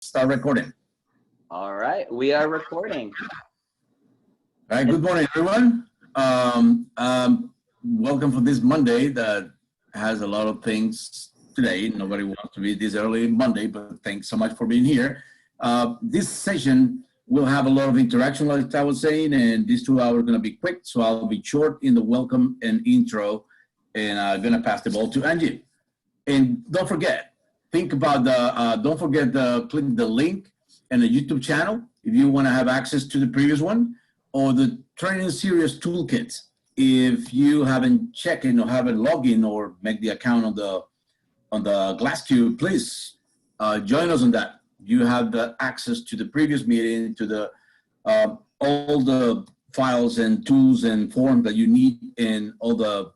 Start recording. All right, we are recording. All right, good morning, everyone. Welcome for this Monday that has a lot of things today. Nobody wants to be this early Monday, but thanks so much for being here. This session will have a lot of interaction, like I was saying, and these 2 hours are going to be quick, so I'll be short in the welcome and intro, and I'm going to pass the ball to Angie. And don't forget, think about don't forget to click the link and the YouTube channel if you want to have access to the previous one, or the training series toolkit. If you haven't checked in or haven't logged in or make the account on the Glasscube, please join us on that. You have the access to the previous meeting, to the all the files and tools and forms that you need, and all the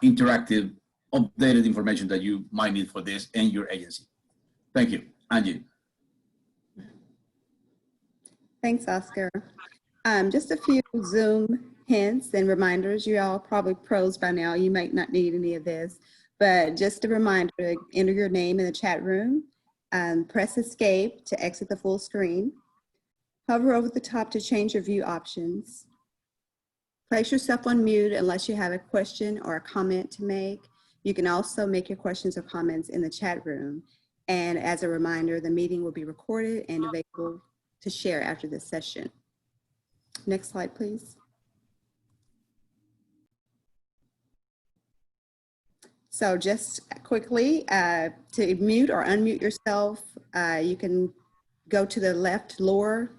interactive, updated information that you might need for this and your agency. Thank you, Angie. Thanks, Oscar. Just a few Zoom hints and reminders. You're all probably pros by now. You might not need any of this, but just a reminder to enter your name in the chat room. Press escape to exit the full screen. Hover over the top to change your view options. Place yourself on mute unless you have a question or a comment to make. You can also make your questions or comments in the chat room. And as a reminder, the meeting will be recorded and available to share after this session. Next slide, please. So just quickly, to mute or unmute yourself, you can go to the left lower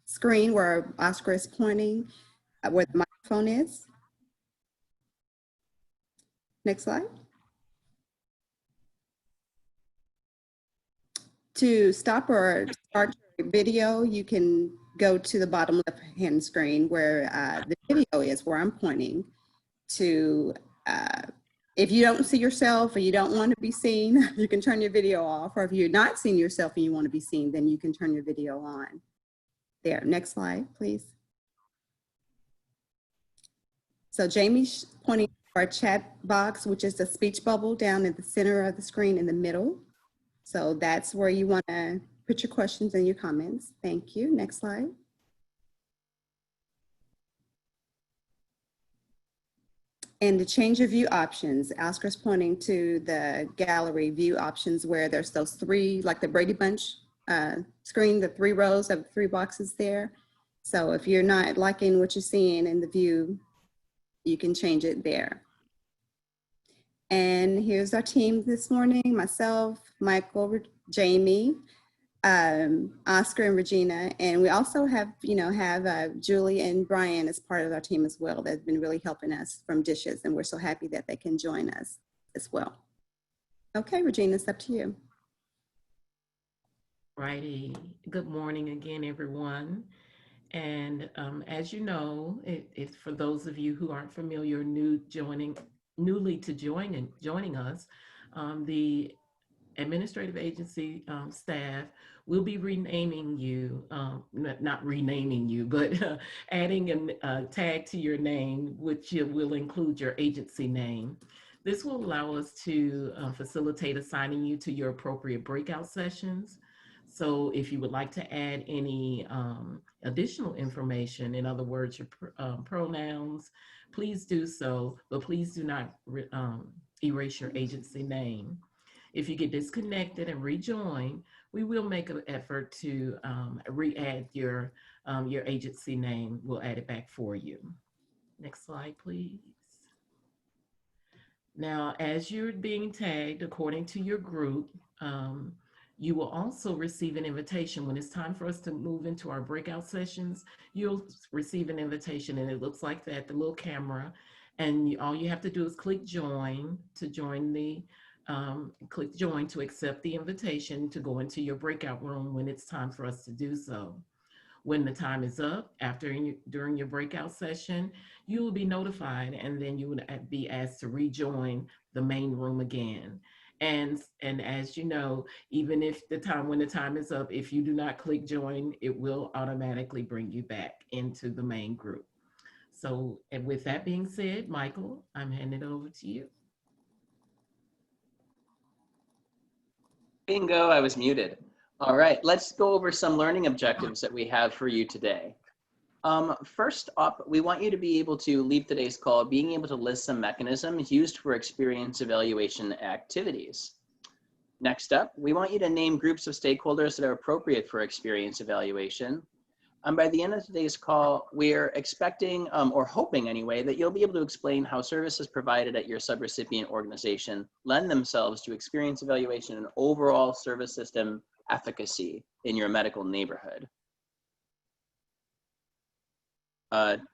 screen where Oscar is pointing, where the microphone is. Next slide. To stop or start your video, you can go to the bottom left-hand screen where the video is, where I'm pointing to. If you don't see yourself or you don't want to be seen, you can turn your video off. Or if you're not seeing yourself and you want to be seen, then you can turn your video on. There, next slide, please. So Jamie's pointing to our chat box, which is the speech bubble down at the center of the screen in the middle. So that's where you want to put your questions and your comments. Thank you. Next slide. And to change your view options, Oscar's pointing to the gallery view options where there's those three, like the Brady Bunch screen, the 3 rows of 3 boxes there. So if you're not liking what you're seeing in the view, you can change it there. And here's our team this morning: myself, Michael, Jamie, Oscar and Regina, and we also have, Julie and Brian as part of our team as well. They've been really helping us from dishes, and we're so happy that they can join us as well. Okay, Regina, it's up to you. Righty. Good morning again, everyone. And as you know, it's for those of you who aren't familiar, newly to joining us, the administrative agency staff will be renaming you, not renaming you, but adding a tag to your name, which will include your agency name. This will allow us to facilitate assigning you to your appropriate breakout sessions. So if you would like to add any additional information, in other words, your pronouns, please do so, but please do not erase your agency name. If you get disconnected and rejoin, we will make an effort to re-add your agency name. We'll add it back for you. Next slide, please. Now, as you're being tagged according to your group, you will also receive an invitation. When it's time for us to move into our breakout sessions, you'll receive an invitation, and it looks like that, the little camera, and all you have to do is click join to join the click join to accept the invitation to go into your breakout room when it's time for us to do so. When the time is up, during your breakout session, you will be notified, and then you would be asked to rejoin the main room again. And as you know, even if when the time is up, if you do not click join, it will automatically bring you back into the main group. So, and with that being said, Michael, I'm handing it over to you. Bingo, I was muted. All right, let's go over some learning objectives that we have for you today. First up, we want you to be able to leave today's call being able to list some mechanisms used for experience evaluation activities. Next up, we want you to name groups of stakeholders that are appropriate for experience evaluation. And by the end of today's call, we're expecting, or hoping anyway, that you'll be able to explain how services provided at your subrecipient organization lend themselves to experience evaluation and overall service system efficacy in your medical neighborhood.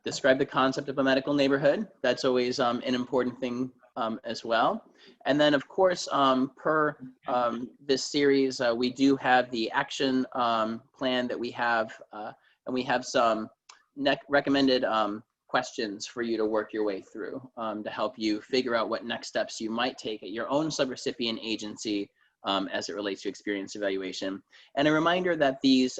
Describe the concept of a medical neighborhood. That's always an important thing as well. And then of course, per this series, we do have the action plan that we have, and we have some recommended questions for you to work your way through to help you figure out what next steps you might take at your own subrecipient agency as it relates to experience evaluation. And a reminder that these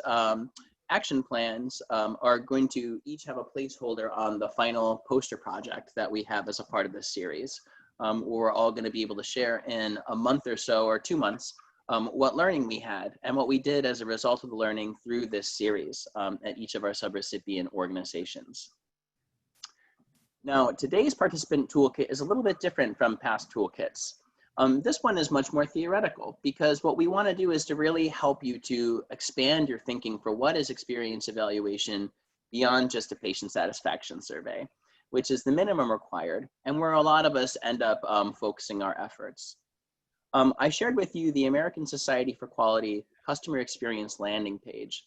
action plans are going to each have a placeholder on the final poster project that we have as a part of this series. We're all going to be able to share in a month or so, or 2 months, what learning we had and what we did as a result of the learning through this series at each of our subrecipient organizations. Now, today's participant toolkit is a little bit different from past toolkits. This one is much more theoretical because what we want to do is to really help you to expand your thinking for what is experience evaluation beyond just a patient satisfaction survey, which is the minimum required and where a lot of us end up focusing our efforts. I shared with you the American Society for Quality Customer Experience landing page.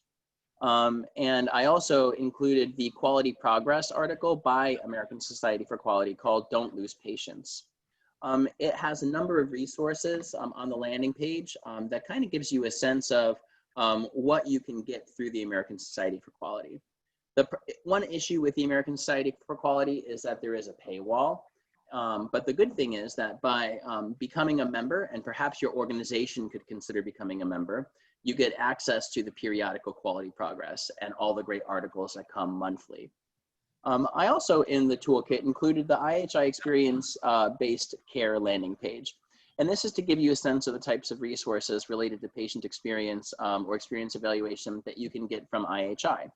And I also included the Quality Progress article by American Society for Quality called Don't Lose Patience. It has a number of resources on the landing page that kind of gives you a sense of what you can get through the American Society for Quality. The one issue with the American Society for Quality is that there is a paywall. But the good thing is that by becoming a member, and perhaps your organization could consider becoming a member, you get access to the periodical quality progress and all the great articles that come monthly. I also, in the toolkit, included the IHI experience-based care landing page. And this is to give you a sense of the types of resources related to patient experience or experience evaluation that you can get from IHI.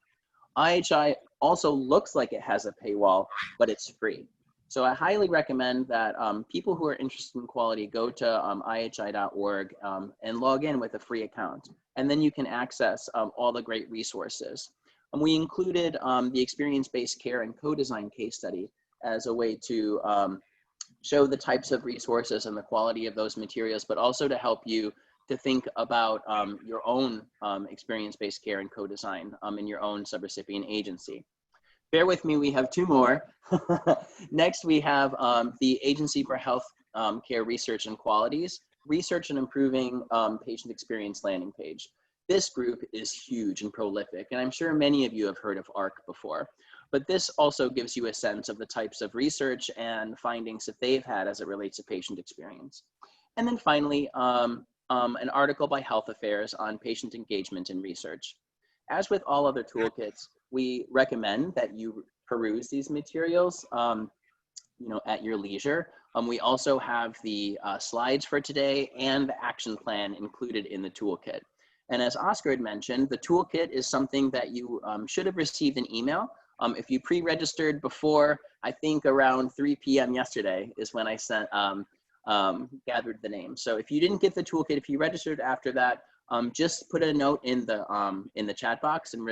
IHI also looks like it has a paywall, but it's free. So I highly recommend that people who are interested in quality go to IHI.org and log in with a free account. And then you can access all the great resources. And we included the experience-based care and co-design case study as a way to show the types of resources and the quality of those materials, but also to help you to think about your own experience-based care and co-design in your own subrecipient agency. Bear with me, we have 2 more. Next, we have the Agency for Health Care Research and Qualities, Research and Improving Patient Experience landing page. This group is huge and prolific, and I'm sure many of you have heard of ARC before, but this also gives you a sense of the types of research and findings that they've had as it relates to patient experience. And then finally, an article by Health Affairs on patient engagement in research. As with all other toolkits, we recommend that you peruse these materials at your leisure. We also have the slides for today and the action plan included in the toolkit. And as Oscar had mentioned, the toolkit is something that you should have received an email. If you pre-registered before, I think around 3 p.m. yesterday is when I sent gathered the names. So if you didn't get the toolkit, if you registered after that, just put a note in the chat box, and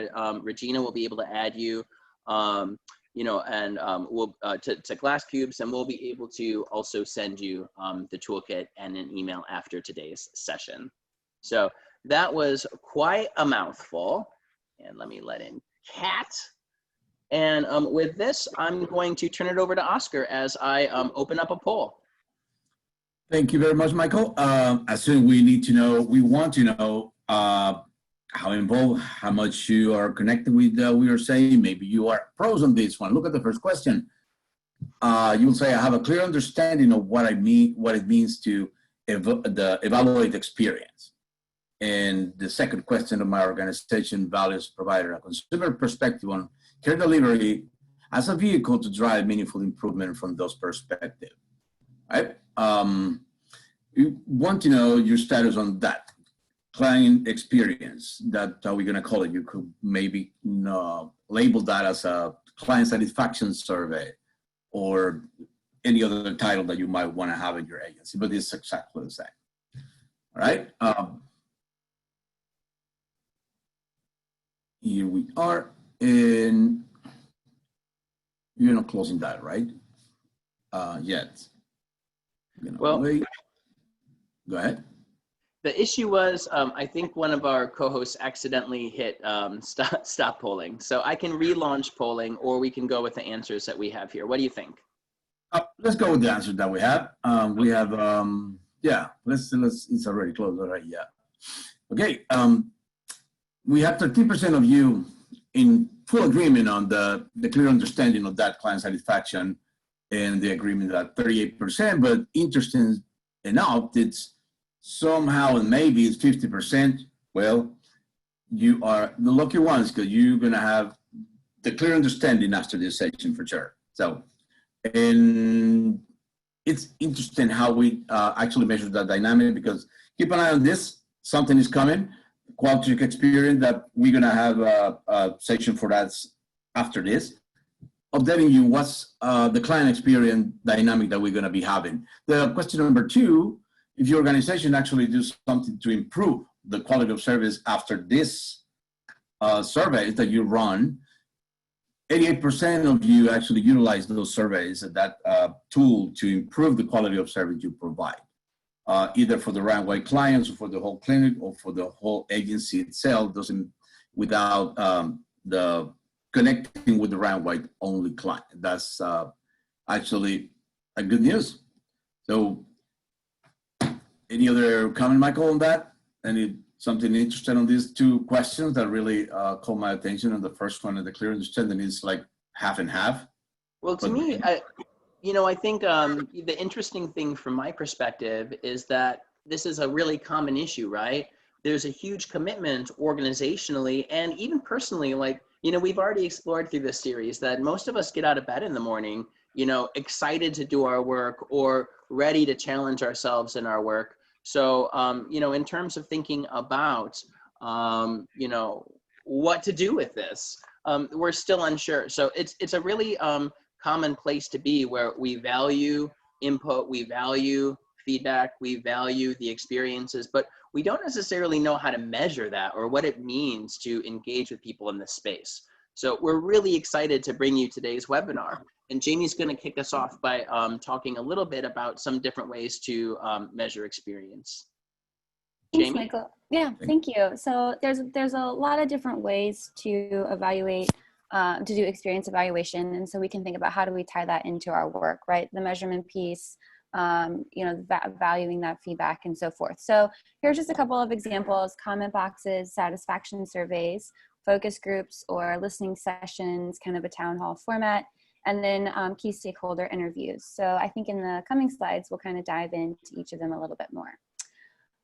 Regina will be able to add you, we'll to Glass Cubes, and we'll be able to also send you the toolkit and an email after today's session. So that was quite a mouthful, and let me let in Kat. And with this, I'm going to turn it over to Oscar as I open up a poll. Thank you very much, Michael. As soon as we want to know how involved, how much you are connected with we are saying. Maybe you are pros on this one. Look at the first question. You'll say, I have a clear understanding of what it means to evaluate experience. And the second question of my organization values provider a consumer perspective on care delivery as a vehicle to drive meaningful improvement from those perspectives. Right? You want to know your status on that. client experience that we're going to call it. You could maybe label that as a client satisfaction survey or any other title that you might want to have in your agency, but it's exactly the same. All right. Here we are, and you're not closing that, right? Yet. Well, wait. Go ahead. the issue was, I think one of our co-hosts accidentally hit stop polling. So I can relaunch polling, or we can go with the answers that we have here. What do you think? Let's go with the answer that we have. We have, yeah, let's, it's already closed, all right, yeah. Okay, we have 13% of you in full agreement on the clear understanding of that client satisfaction and the agreement at 38%, but interesting enough, it's somehow, and maybe it's 50%. Well, you are the lucky ones because you're gonna have the clear understanding after this section for sure. So, and it's interesting how we actually measure that dynamic, because keep an eye on this, something is coming, quality experience, that we're gonna have a section for that after this, updating you what's the client experience dynamic that we're gonna be having. The question number 2, if your organization actually do something to improve the quality of service after this surveys that you run, 88% of you actually utilize those surveys, that tool, to improve the quality of service you provide, either for the RWHAP clients or for the whole clinic or for the whole agency itself, without the connecting with the RWHAP only client. That's actually a good news. So any other comment, Michael, on that? Something interesting on these 2 questions that really caught my attention? And the first one, and the clear understanding, is like half and half. Well, to me, I think the interesting thing from my perspective is that this is a really common issue, right? There's a huge commitment organizationally and even personally. Like, we've already explored through this series that most of us get out of bed in the morning, excited to do our work or ready to challenge ourselves in our work. So, in terms of thinking about, what to do with this, we're still unsure. So it's a really common place to be, where we value input, we value feedback, we value the experiences, but we don't necessarily know how to measure that or what it means to engage with people in this space. So we're really excited to bring you today's webinar. And Jamie's going to kick us off by talking a little bit about some different ways to measure experience. Thanks, Jamie? Michael. Yeah, thank you. So there's a lot of different ways to evaluate, to do experience evaluation. And so we can think about, how do we tie that into our work, right? The measurement piece, valuing that feedback and so forth. So here's just a couple of examples: comment boxes, satisfaction surveys, focus groups or listening sessions, kind of a town hall format, and then key stakeholder interviews. So I think in the coming slides, we'll kind of dive into each of them a little bit more.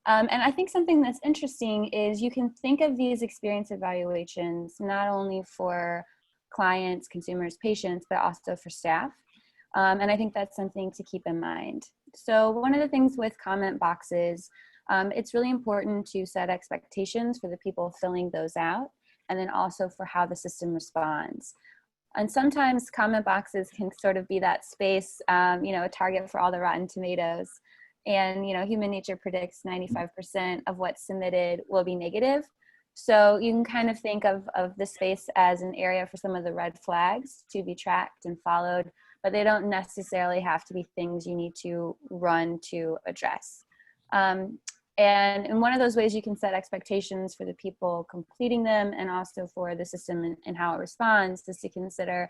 And I think something that's interesting is you can think of these experience evaluations not only for clients, consumers, patients, but also for staff. And I think that's something to keep in mind. So one of the things with comment boxes, it's really important to set expectations for the people filling those out, and then also for how the system responds. And sometimes comment boxes can sort of be that space, a target for all the rotten tomatoes. And, human nature predicts 95% of what's submitted will be negative. So you can kind of think of the space as an area for some of the red flags to be tracked and followed, but they don't necessarily have to be things you need to run to address. And in one of those ways, you can set expectations for the people completing them, and also for the system and how it responds, is to consider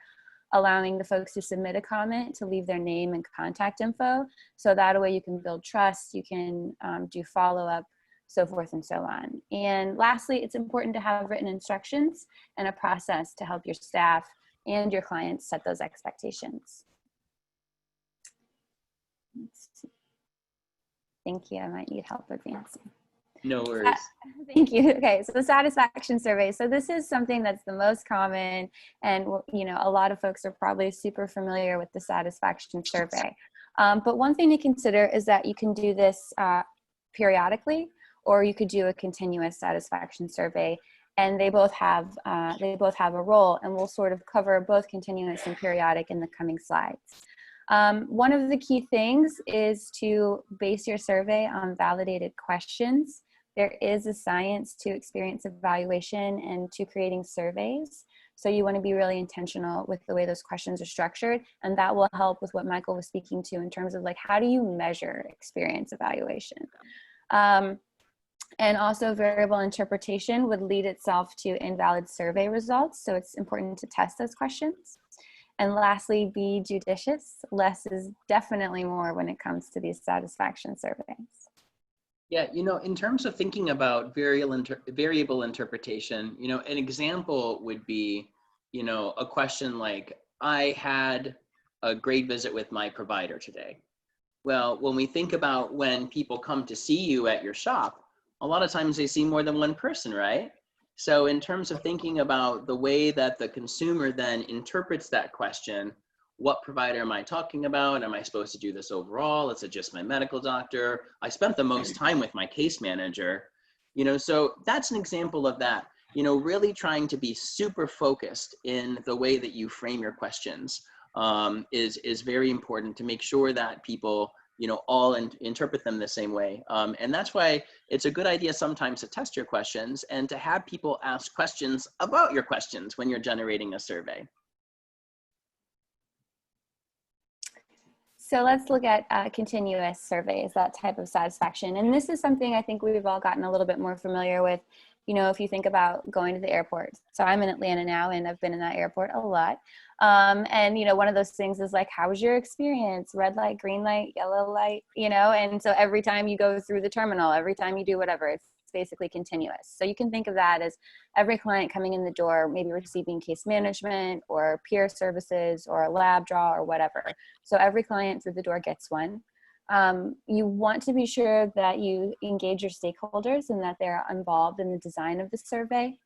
allowing the folks who submit a comment to leave their name and contact info. So that way you can build trust, you can do follow-up, so forth and so on. And lastly, it's important to have written instructions and a process to help your staff and your clients set those expectations. Thank you. I might need help advancing. No worries. Thank you. Okay, so the satisfaction survey. So this is something that's the most common, and a lot of folks are probably super familiar with the satisfaction survey. But one thing to consider is that you can do this periodically, or you could do a continuous satisfaction survey. And they both have a role, and we'll sort of cover both continuous and periodic in the coming slides. One of the key things is to base your survey on validated questions. There is a science to experience evaluation and to creating surveys. So you want to be really intentional with the way those questions are structured, and that will help with what Michael was speaking to in terms of like, how do you measure experience evaluation? And also variable interpretation would lead itself to invalid survey results. So it's important to test those questions. And lastly, be judicious. Less is definitely more when it comes to these satisfaction surveys. Yeah, you know, in terms of thinking about variable interpretation, you know, an example would be, you know, a question like, I had a great visit with my provider today. Well, when we think about when people come to see you at your shop, a lot of times they see more than one person, right? So in terms of thinking about the way that the consumer then interprets that question, what provider am I talking about? Am I supposed to do this overall? Is it just my medical doctor? I spent the most time with my case manager. You know, so that's an example of that. You know, really trying to be super focused in the way that you frame your questions is very important to make sure that people, you know, all interpret them the same way. And that's why it's a good idea sometimes to test your questions and to have people ask questions about your questions when you're generating a survey. So let's look at continuous surveys, that type of satisfaction. And this is something I think we've all gotten a little bit more familiar with, you know, if you think about going to the airport. So I'm in Atlanta now, and I've been in that airport a lot. And, you know, one of those things is like, how was your experience? Red light, green light, yellow light, you know? And so every time you go through the terminal, every time you do whatever, it's basically continuous. So you can think of that as every client coming in the door, maybe receiving case management or peer services or a lab draw or whatever. So every client through the door gets one. You want to be sure that you engage your stakeholders and that they're involved in the design of the survey.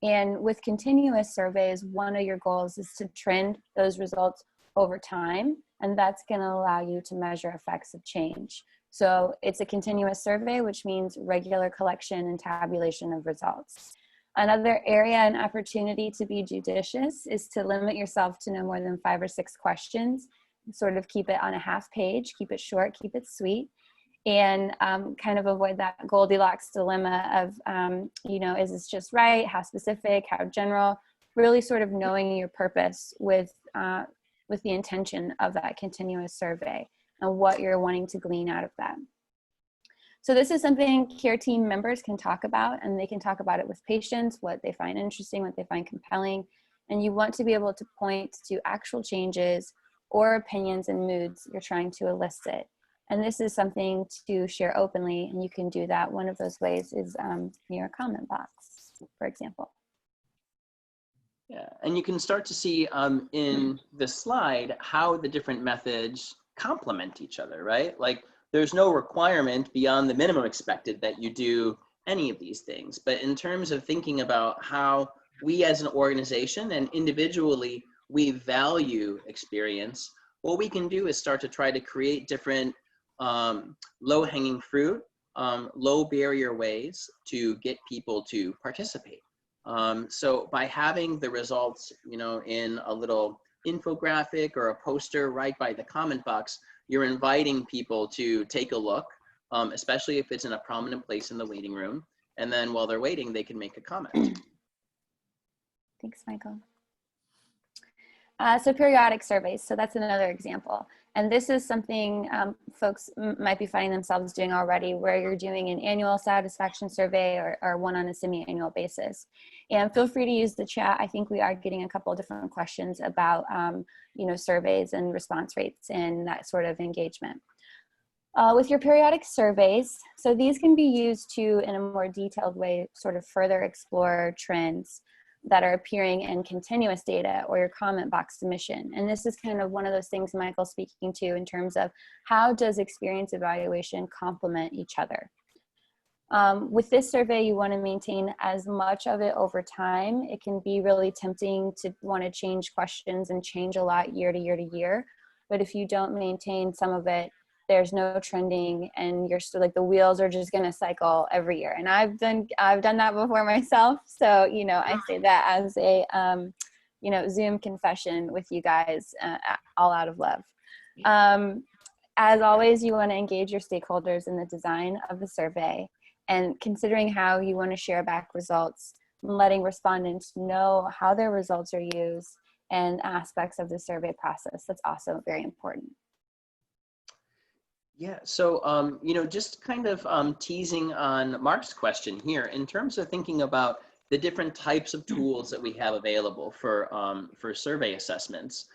And with continuous surveys, one of your goals is to trend those results over time, and that's going to allow you to measure effects of change. So it's a continuous survey, which means regular collection and tabulation of results. Another area and opportunity to be judicious is to limit yourself to no more than 5 or 6 questions, sort of keep it on a half page, keep it short, keep it sweet, and kind of avoid that Goldilocks dilemma of, you know, is this just right? How specific, how general? Really sort of knowing your purpose with the intention of that continuous survey and what you're wanting to glean out of that. So this is something care team members can talk about, and they can talk about it with patients, what they find interesting, what they find compelling. And you want to be able to point to actual changes or opinions and moods you're trying to elicit. And this is something to share openly, and you can do that. One of those ways is near a comment box, for example. Yeah, and you can start to see in the slide how the different methods complement each other, right? Like there's no requirement beyond the minimum expected that you do any of these things. But in terms of thinking about how we as an organization and individually, we value experience, what we can do is start to try to create different low-hanging fruit, low barrier ways to get people to participate. So by having the results, you know, in a little infographic or a poster right by the comment box, you're inviting people to take a look, especially if it's in a prominent place in the waiting room. And then while they're waiting, they can make a comment. Thanks, Michael. So periodic surveys, so that's another example. And this is something folks might be finding themselves doing already, where you're doing an annual satisfaction survey or one on a semi-annual basis. And feel free to use the chat. I think we are getting a couple of different questions about you know, surveys and response rates and that sort of engagement. With your periodic surveys, so these can be used to, in a more detailed way, sort of further explore trends that are appearing in continuous data or your comment box submission. And this is kind of one of those things Michael's speaking to in terms of how does experience evaluation complement each other. With this survey, you want to maintain as much of it over time. It can be really tempting to want to change questions and change a lot year to year to year. But if you don't maintain some of it there's no trending, and you're still like the wheels are just going to cycle every year. And I've done that before myself. So, you know, I say that as a, you know, Zoom confession with you guys, all out of love. As always, you want to engage your stakeholders in the design of the survey, and considering how you want to share back results, letting respondents know how their results are used and aspects of the survey process. That's also very important. Yeah, so, you know, just kind of teasing on Mark's question here, in terms of thinking about the different types of tools that we have available for survey assessments,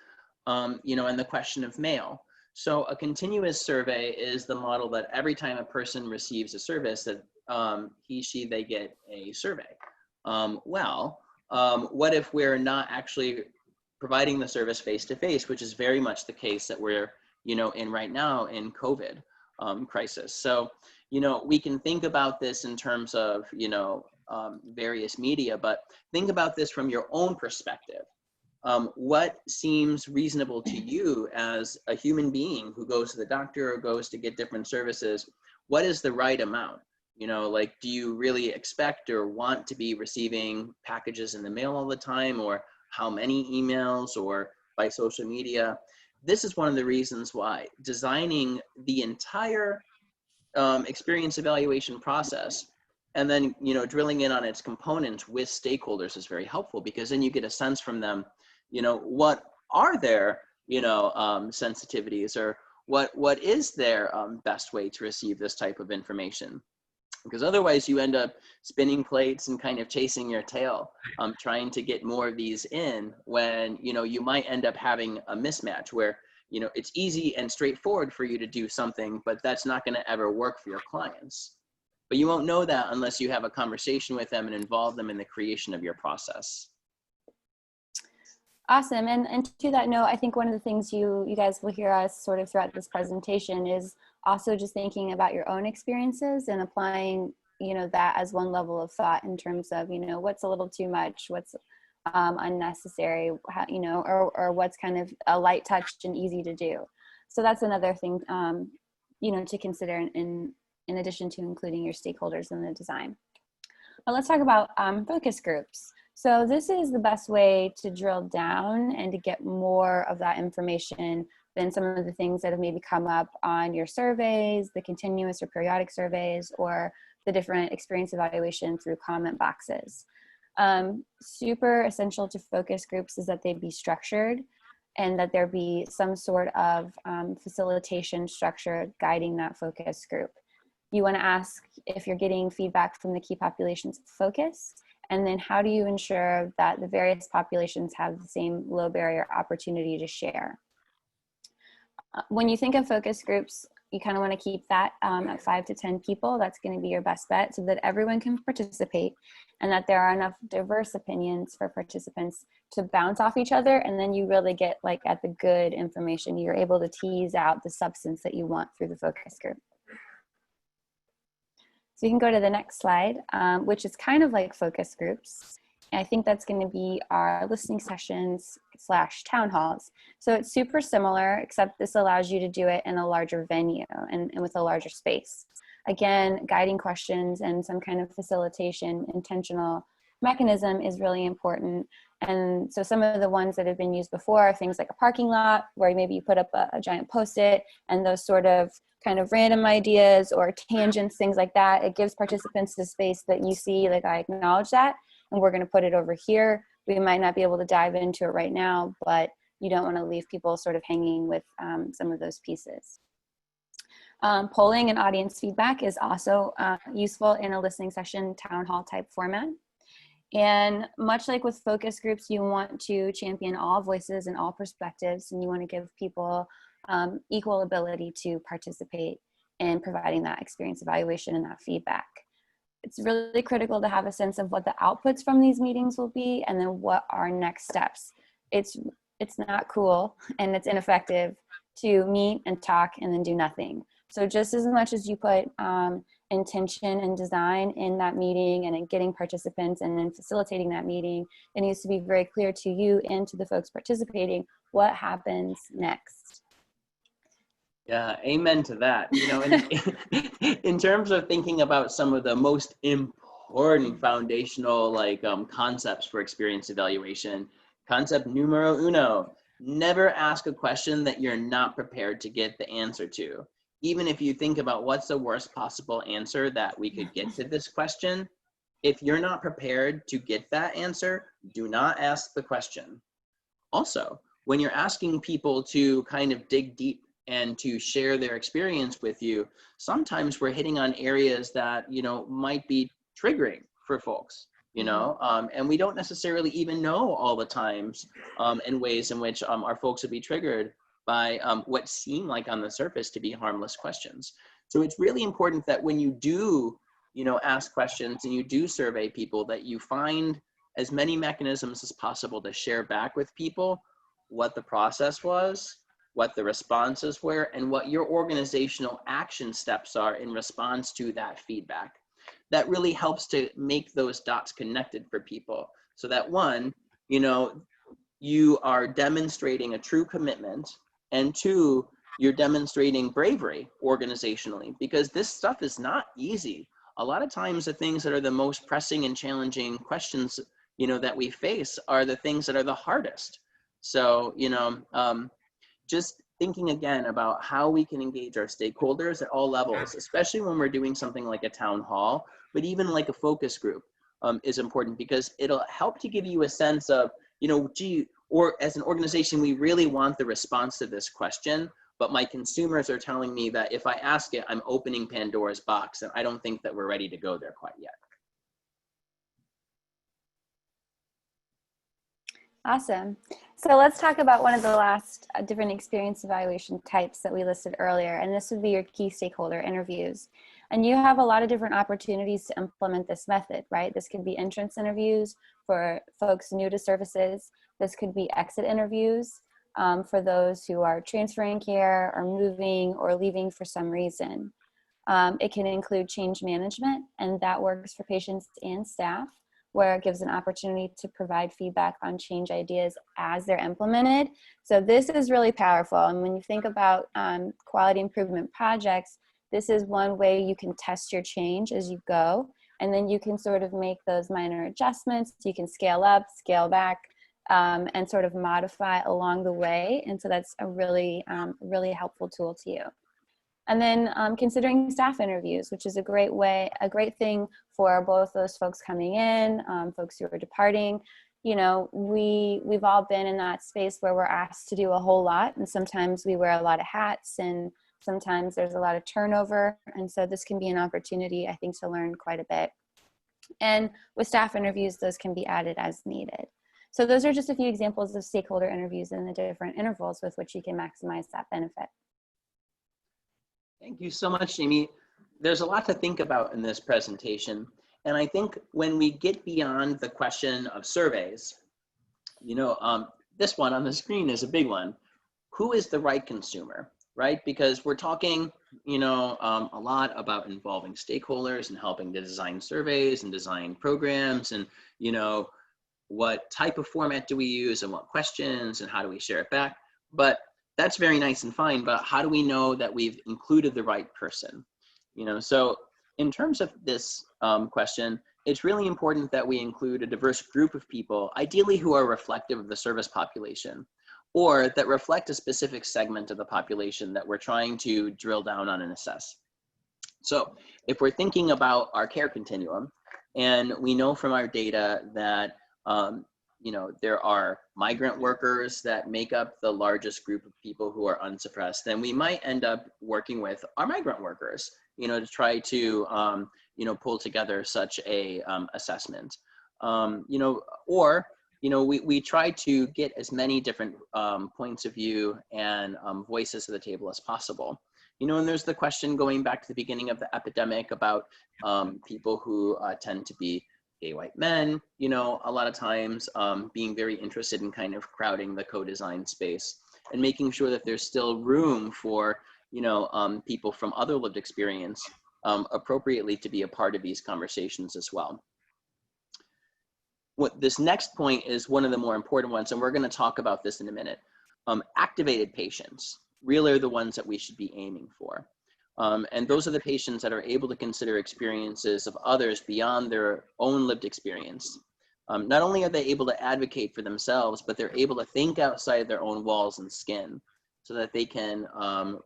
you know, and the question of mail. So a continuous survey is the model that every time a person receives a service that they get a survey. What if we're not actually providing the service face-to-face, which is very much the case that we're, you know, in right now in COVID crisis. So, you know, we can think about this in terms of, you know, various media, but think about this from your own perspective. What seems reasonable to you as a human being who goes to the doctor or goes to get different services? What is the right amount? You know, like, do you really expect or want to be receiving packages in the mail all the time, or how many emails, or by social media? This is one of the reasons why designing the entire experience evaluation process and then, you know, drilling in on its components with stakeholders is very helpful, because then you get a sense from them, you know, what are their, you know, sensitivities, or what is their best way to receive this type of information. Because otherwise you end up spinning plates and kind of chasing your tail, trying to get more of these in, when, you know, you might end up having a mismatch where, you know, it's easy and straightforward for you to do something, but that's not going to ever work for your clients. But you won't know that unless you have a conversation with them and involve them in the creation of your process. Awesome. And to that note, I think one of the things you guys will hear us sort of throughout this presentation is also just thinking about your own experiences and applying, you know, that as one level of thought in terms of, you know, what's a little too much, what's unnecessary, how, you know, or what's kind of a light touch and easy to do. So that's another thing, you know, to consider in addition to including your stakeholders in the design. But let's talk about focus groups. So this is the best way to drill down and to get more of that information than some of the things that have maybe come up on your surveys, the continuous or periodic surveys, or the different experience evaluation through comment boxes. Super essential to focus groups is that they be structured, and that there be some sort of facilitation structure guiding that focus group. You want to ask if you're getting feedback from the key populations of focus, and then how do you ensure that the various populations have the same low barrier opportunity to share? When you think of focus groups, you kind of want to keep that at 5 to 10 people. That's going to be your best bet, so that everyone can participate and that there are enough diverse opinions for participants to bounce off each other. And then you really get like at the good information. You're able to tease out the substance that you want through the focus group. So you can go to the next slide, which is kind of like focus groups. And I think that's going to be our listening sessions / town halls. So it's super similar, except this allows you to do it in a larger venue and with a larger space. Again, guiding questions and some kind of facilitation, intentional mechanism is really important. And so some of the ones that have been used before are things like a parking lot, where maybe you put up a giant Post-it, and those sort of kind of random ideas or tangents, things like that. It gives participants the space that you see, like, I acknowledge that, and we're going to put it over here. We might not be able to dive into it right now, but you don't want to leave people sort of hanging with some of those pieces. Polling and audience feedback is also useful in a listening session town hall type format. And much like with focus groups, you want to champion all voices and all perspectives, and you want to give people equal ability to participate in providing that experience evaluation and that feedback. It's really critical to have a sense of what the outputs from these meetings will be, and then what are next steps. It's not cool and it's ineffective to meet and talk and then do nothing. So just as much as you put intention and design in that meeting and in getting participants and then facilitating that meeting, it needs to be very clear to you and to the folks participating what happens next. Yeah, amen to that. You know, in terms of thinking about some of the most important foundational concepts for experience evaluation, concept numero uno, never ask a question that you're not prepared to get the answer to. Even if you think about what's the worst possible answer that we could get to this question, if you're not prepared to get that answer, do not ask the question. Also, when you're asking people to kind of dig deep and to share their experience with you, sometimes we're hitting on areas that, you know, might be triggering for folks, you know, and we don't necessarily even know all the times and ways in which our folks would be triggered by what seem like on the surface to be harmless questions. So it's really important that when you do, you know, ask questions and you do survey people, that you find as many mechanisms as possible to share back with people what the process was, what the responses were, and what your organizational action steps are in response to that feedback. That really helps to make those dots connected for people, so that one, you know, you are demonstrating a true commitment, and two, you're demonstrating bravery organizationally, because this stuff is not easy. A lot of times the things that are the most pressing and challenging questions, you know, that we face are the things that are the hardest. So, you know, just thinking again about how we can engage our stakeholders at all levels, especially when we're doing something like a town hall, but even like a focus group is important, because it'll help to give you a sense of, you know, gee, or as an organization, we really want the response to this question, but my consumers are telling me that if I ask it, I'm opening Pandora's box, and I don't think that we're ready to go there quite yet. Awesome. So let's talk about one of the last different experience evaluation types that we listed earlier, and this would be your key stakeholder interviews. And you have a lot of different opportunities to implement this method, right? This could be entrance interviews for folks new to services. This could be exit interviews for those who are transferring care or moving or leaving for some reason. It can include change management, and that works for patients and staff, where it gives an opportunity to provide feedback on change ideas as they're implemented. So this is really powerful. And when you think about quality improvement projects, this is one way you can test your change as you go. And then you can sort of make those minor adjustments. You can scale up, scale back, and sort of modify along the way. And so that's a really, really helpful tool to you. And then considering staff interviews, which is a great thing for both those folks coming in, folks who are departing. You know, we've all been in that space where we're asked to do a whole lot, and sometimes we wear a lot of hats, and sometimes there's a lot of turnover. And so this can be an opportunity, I think, to learn quite a bit. And with staff interviews, those can be added as needed. So those are just a few examples of stakeholder interviews and the different intervals with which you can maximize that benefit. Thank you so much, Jamie. There's a lot to think about in this presentation. And I think when we get beyond the question of surveys, you know, this one on the screen is a big one. Who is the right consumer, right? Because we're talking, you know, a lot about involving stakeholders and helping to design surveys and design programs, and, you know, what type of format do we use and what questions and how do we share it back? But that's very nice and fine, but how do we know that we've included the right person? You know, so in terms of this question, it's really important that we include a diverse group of people, ideally who are reflective of the service population, or that reflect a specific segment of the population that we're trying to drill down on and assess. So if we're thinking about our care continuum, and we know from our data that you know, there are migrant workers that make up the largest group of people who are unsuppressed, then we might end up working with our migrant workers, you know, to try to, you know, pull together such a assessment. You know, or, you know, we try to get as many different points of view and voices to the table as possible. You know, and there's the question going back to the beginning of the epidemic about people who tend to be gay white men, you know, a lot of times being very interested in kind of crowding the co-design space and making sure that there's still room for, you know, people from other lived experience appropriately to be a part of these conversations as well. What this next point is one of the more important ones, and we're going to talk about this in a minute. Activated patients. really are the ones that we should be aiming for. And those are the patients that are able to consider experiences of others beyond their own lived experience. Not only are they able to advocate for themselves, but they're able to think outside their own walls and skin so that they can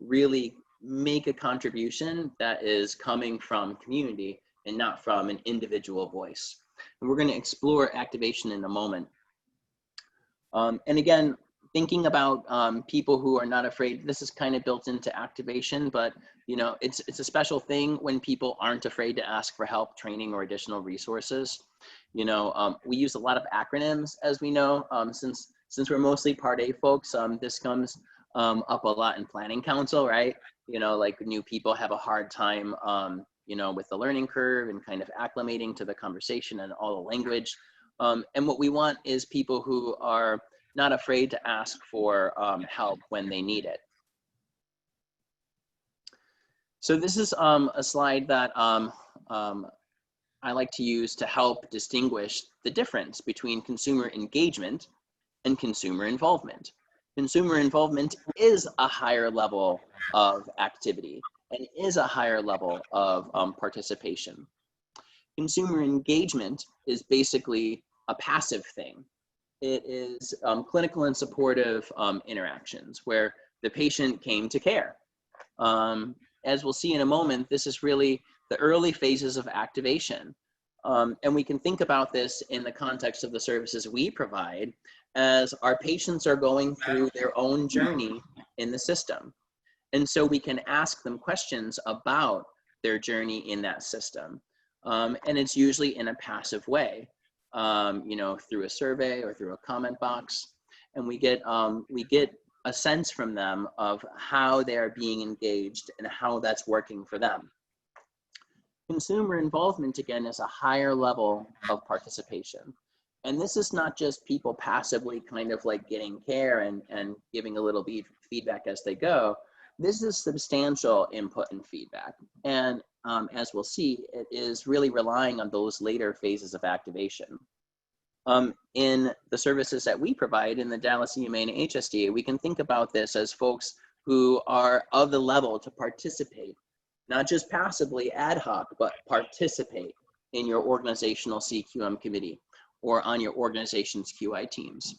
really make a contribution that is coming from community and not from an individual voice. And we're going to explore activation in a moment. And again, thinking about people who are not afraid, this is kind of built into activation, but you know, it's a special thing when people aren't afraid to ask for help, training, or additional resources. You know, we use a lot of acronyms, as we know, since we're mostly Part A folks. This comes up a lot in planning council, right? You know, like new people have a hard time, you know, with the learning curve and kind of acclimating to the conversation and all the language. And what we want is people who are not afraid to ask for help when they need it. So this is a slide that I like to use to help distinguish the difference between consumer engagement and consumer involvement. Consumer involvement is a higher level of activity and is a higher level of participation. Consumer engagement is basically a passive thing. It is clinical and supportive interactions where the patient came to care. As we'll see in a moment, this is really the early phases of activation. And we can think about this in the context of the services we provide as our patients are going through their own journey in the system. And so we can ask them questions about their journey in that system. And it's usually in a passive way, you know, through a survey or through a comment box. And we get a sense from them of how they're being engaged and how that's working for them. Consumer involvement, again, is a higher level of participation. And this is not just people passively kind of like getting care and giving a little feedback as they go. This is substantial input and feedback. And as we'll see, it is really relying on those later phases of activation. In the services that we provide in the Dallas EMA and HSDA, we can think about this as folks who are of the level to participate, not just passively ad hoc, but participate in your organizational CQM committee or on your organization's QI teams.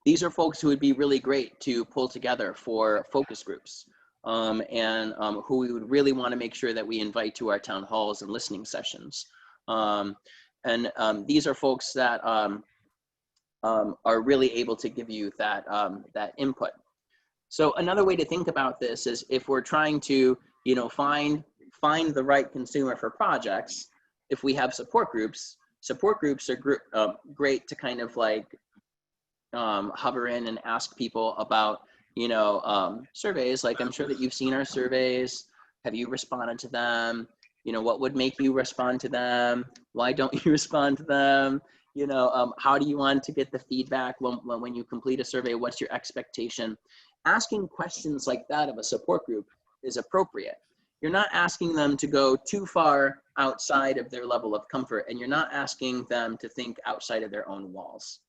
These are folks who would be really great to pull together for focus groups and who we would really want to make sure that we invite to our town halls and listening sessions. And these are folks that are really able to give you that, that input. So another way to think about this is if we're trying to, you know, find the right consumer for projects, if we have support groups are great to kind of like hover in and ask people about, you know, surveys. Like I'm sure that you've seen our surveys. Have you responded to them? You know, what would make you respond to them? Why don't you respond to them? You know, how do you want to get the feedback when you complete a survey? What's your expectation? Asking questions like that of a support group is appropriate. You're not asking them to go too far outside of their level of comfort, and you're not asking them to think outside of their own walls.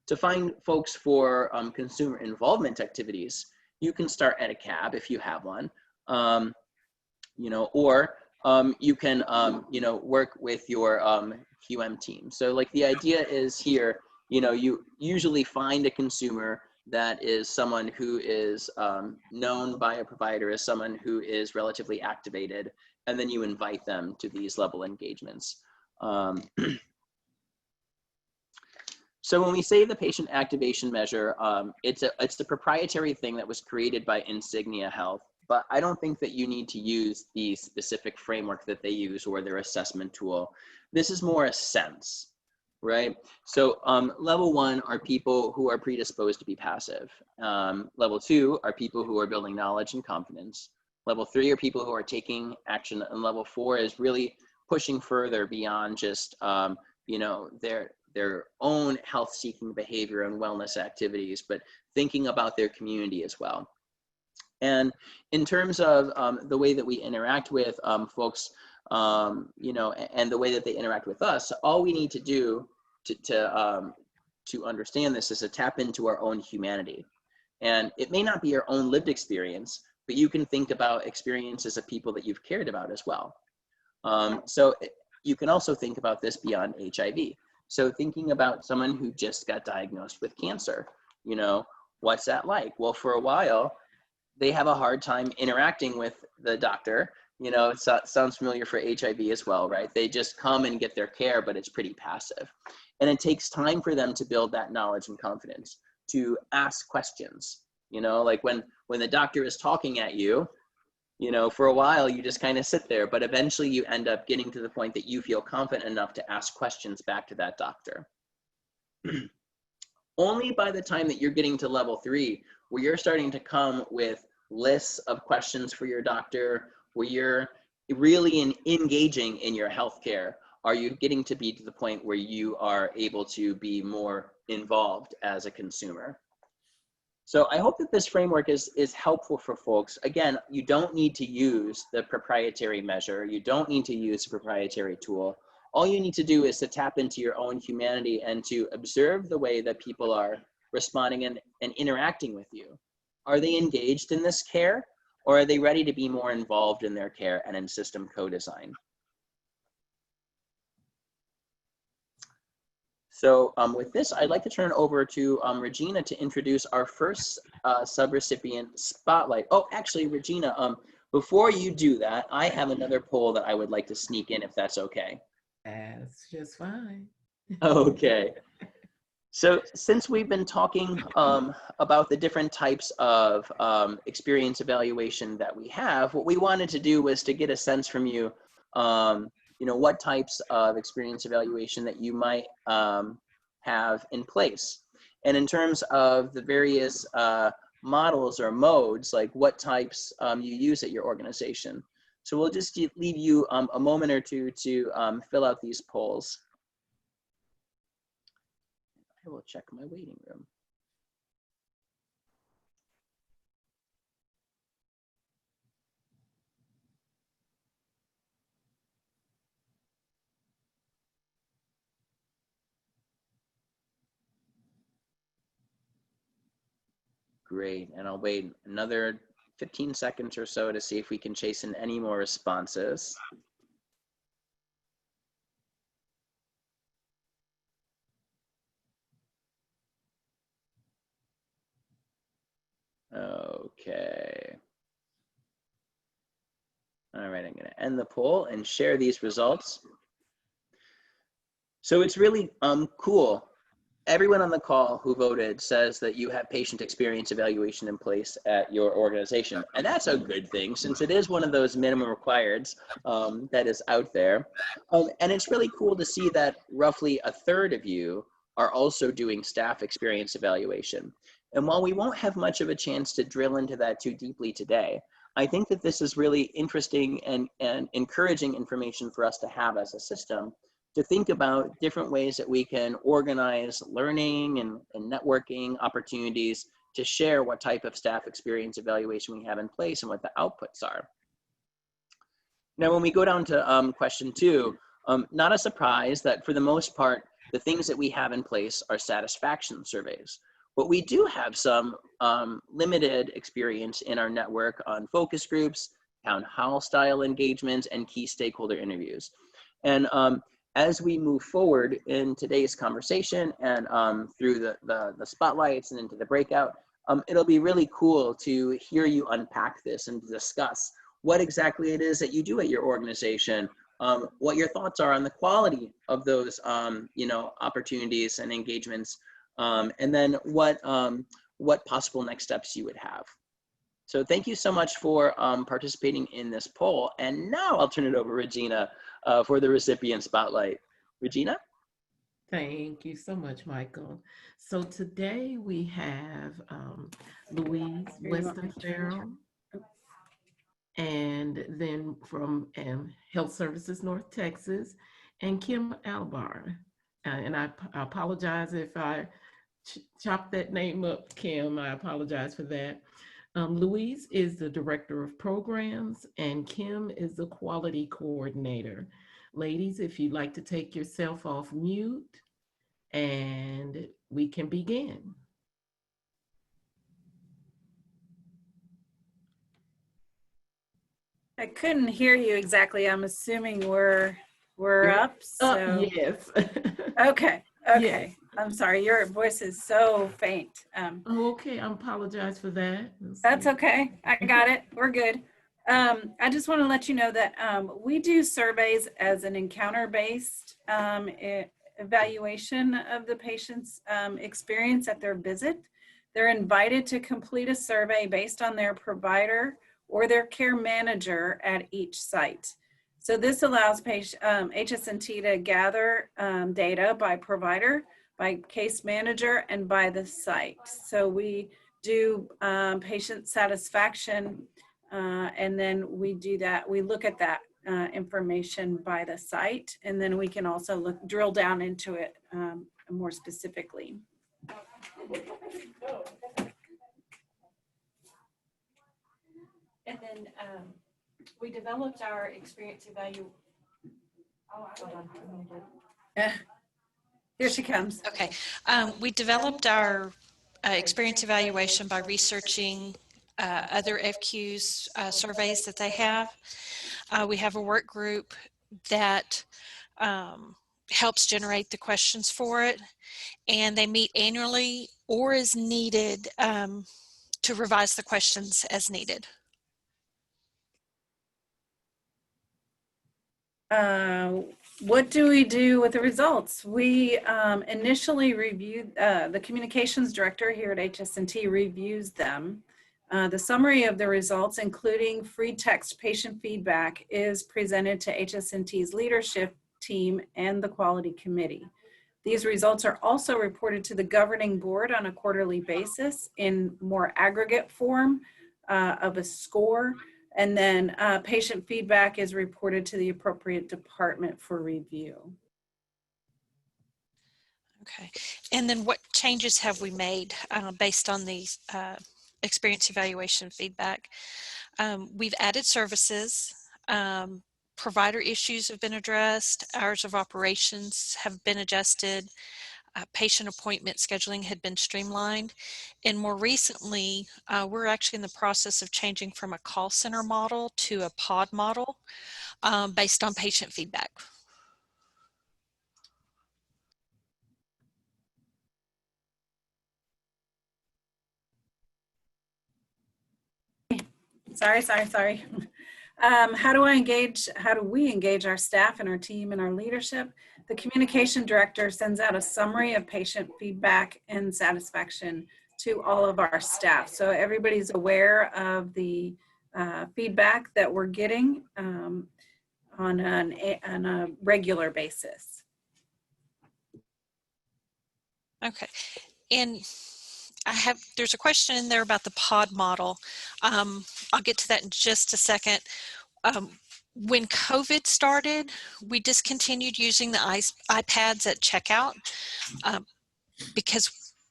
To find folks for consumer involvement activities, you can start at a CAB if you have one, you know, or you can, you know, work with your QM team. So like the idea is here, you know, you usually find a consumer that is someone who is known by a provider as someone who is relatively activated, and then you invite them to these level engagements. So when we say the patient activation measure, it's a proprietary thing that was created by Insignia Health, but I don't think that you need to use the specific framework that they use or their assessment tool. This is more a sense, right? So level 1 are people who are predisposed to be passive. Level 2 are people who are building knowledge and confidence. Level 3 are people who are taking action, and level 4 is really pushing further beyond just you know, their own health-seeking behavior and wellness activities, but thinking about their community as well. And in terms of the way that we interact with folks, you know, and the way that they interact with us, all we need to do to understand this is to tap into our own humanity And it may not be your own lived experience, but you can think about experiences of people that you've cared about as well. So you can also think about this beyond HIV. So thinking about someone who just got diagnosed with cancer, you know, what's that like? Well, for a while, they have a hard time interacting with the doctor. You know, it sounds familiar for HIV as well, right? They just come and get their care, but it's pretty passive. And it takes time for them to build that knowledge and confidence, to ask questions. You know, like when the doctor is talking at you, you know, for a while you just kind of sit there, but eventually you end up getting to the point that you feel confident enough to ask questions back to that doctor. Only by the time that you're getting to level 3, where you're starting to come with lists of questions for your doctor, where you're really engaging in your healthcare, are you getting to be to the point where you are able to be more involved as a consumer. So I hope that this framework is helpful for folks. Again, you don't need to use the proprietary measure. You don't need to use a proprietary tool. All you need to do is to tap into your own humanity and to observe the way that people are responding and interacting with you. Are they engaged in this care, or are they ready to be more involved in their care and in system co-design? So with this, I'd like to turn it over to Regina to introduce our first subrecipient spotlight. Oh, actually, Regina, before you do that, I have another poll that I would like to sneak in, if that's okay. That's just fine. Okay. So since we've been talking about the different types of experience evaluation that we have, what we wanted to do was to get a sense from you, you know, what types of experience evaluation that you might have in place. And in terms of the various models or modes, like what types you use at your organization. So we'll just leave you a moment or two to fill out these polls. I will check my waiting room. Great, and I'll wait another 15 seconds or so to see if we can chase in any more responses. Okay. All right, I'm going to end the poll and share these results. So it's really cool. Everyone on the call who voted says that you have patient experience evaluation in place at your organization. And that's a good thing, since it is one of those minimum requirements that is out there. And it's really cool to see that roughly a third of you are also doing staff experience evaluation. And while we won't have much of a chance to drill into that too deeply today, I think that this is really interesting and encouraging information for us to have as a system, to think about different ways that we can organize learning and networking opportunities to share what type of staff experience evaluation we have in place and what the outputs are. Now, when we go down to question 2, not a surprise that for the most part, the things that we have in place are satisfaction surveys. But we do have some limited experience in our network on focus groups, town hall style engagements, and key stakeholder interviews. And as we move forward in today's conversation and through the spotlights and into the breakout, it'll be really cool to hear you unpack this and discuss what exactly it is that you do at your organization, what your thoughts are on the quality of those you know, opportunities and engagements, and then what possible next steps you would have. So thank you so much for participating in this poll. And now I'll turn it over to Regina for the recipient spotlight. Regina? Thank you so much, Michael. So today we have Louise Weston Farrell, and then from Health Services North Texas, and Kim Albar. And I apologize if I chopped that name up, Kim. I apologize for that. Louise is the Director of Programs, and Kim is the Quality Coordinator. Ladies, if you'd like to take yourself off mute, and we can begin. I couldn't hear you exactly. I'm assuming we're up. So Yes. okay. Yes. I'm sorry. Your voice is so faint. Oh, okay. I apologize for that. Let's That's see. okay. I got it. We're good. I just want to let you know that we do surveys as an encounter-based evaluation of the patient's experience at their visit. They're invited to complete a survey based on their provider or their care manager at each site. So this allows HSNT to gather data by provider, by case manager, and by the site. So we do patient satisfaction, and then we look at that information by the site, and then we can also drill down into it more specifically. And then we developed our experience evaluation. Oh, hold on. Here she comes. Okay. We developed our experience evaluation by researching other FQs surveys that they have. We have a work group that helps generate the questions for it, and they meet annually or as needed to revise the questions as needed. What do we do with the results? We initially reviewed, the communications director here at HSNT reviews them. The summary of the results, including free text patient feedback, is presented to HSNT's leadership team and the quality committee. These results are also reported to the governing board on a quarterly basis in more aggregate form of a score. And then patient feedback is reported to the appropriate department for review. Okay. And then what changes have we made based on these experience evaluation feedback? We've added services. Provider issues have been addressed. Hours of operations have been adjusted. Patient appointment scheduling had been streamlined. And more recently, we're actually in the process of changing from a call center model to a pod model based on patient feedback. Sorry. How do we engage our staff and our team and our leadership? The communication director sends out a summary of patient feedback and satisfaction to all of our staff. So everybody's aware of the feedback that we're getting on a regular basis. Okay. And there's a question in there about the pod model. I'll get to that in just a second. When COVID started, we discontinued using the iPads at checkout because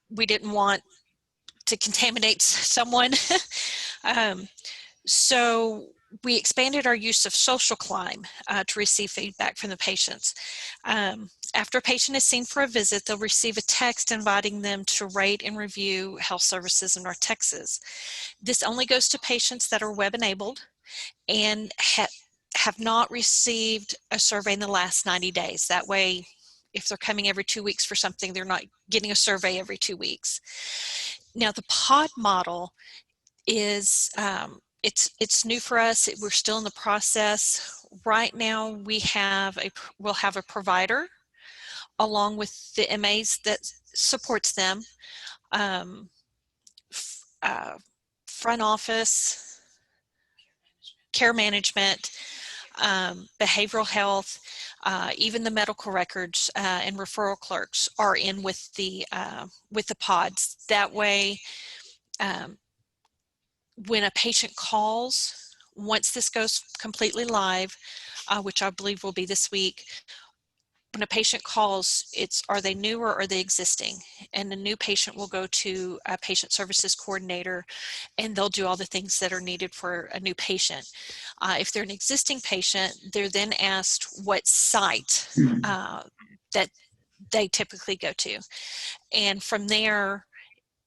we didn't want to contaminate someone. So we expanded our use of Social Climb to receive feedback from the patients. After a patient is seen for a visit, they'll receive a text inviting them to rate and review health services in North Texas. This only goes to patients that are web-enabled and have not received a survey in the last 90 days. That way, if they're coming every 2 weeks for something, they're not getting a survey every 2 weeks. Now, the pod model is it's new for us. We're still in the process. Right now, we'll have a provider along with the MAs that supports them, front office, care management, behavioral health, even the medical records and referral clerks are in with the pods. That way, when a patient calls, once this goes completely live, which I believe will be this week, when a patient calls, are they new or are they existing? And the new patient will go to a patient services coordinator, and they'll do all the things that are needed for a new patient. If they're an existing patient, they're then asked what site that they typically go to. And from there,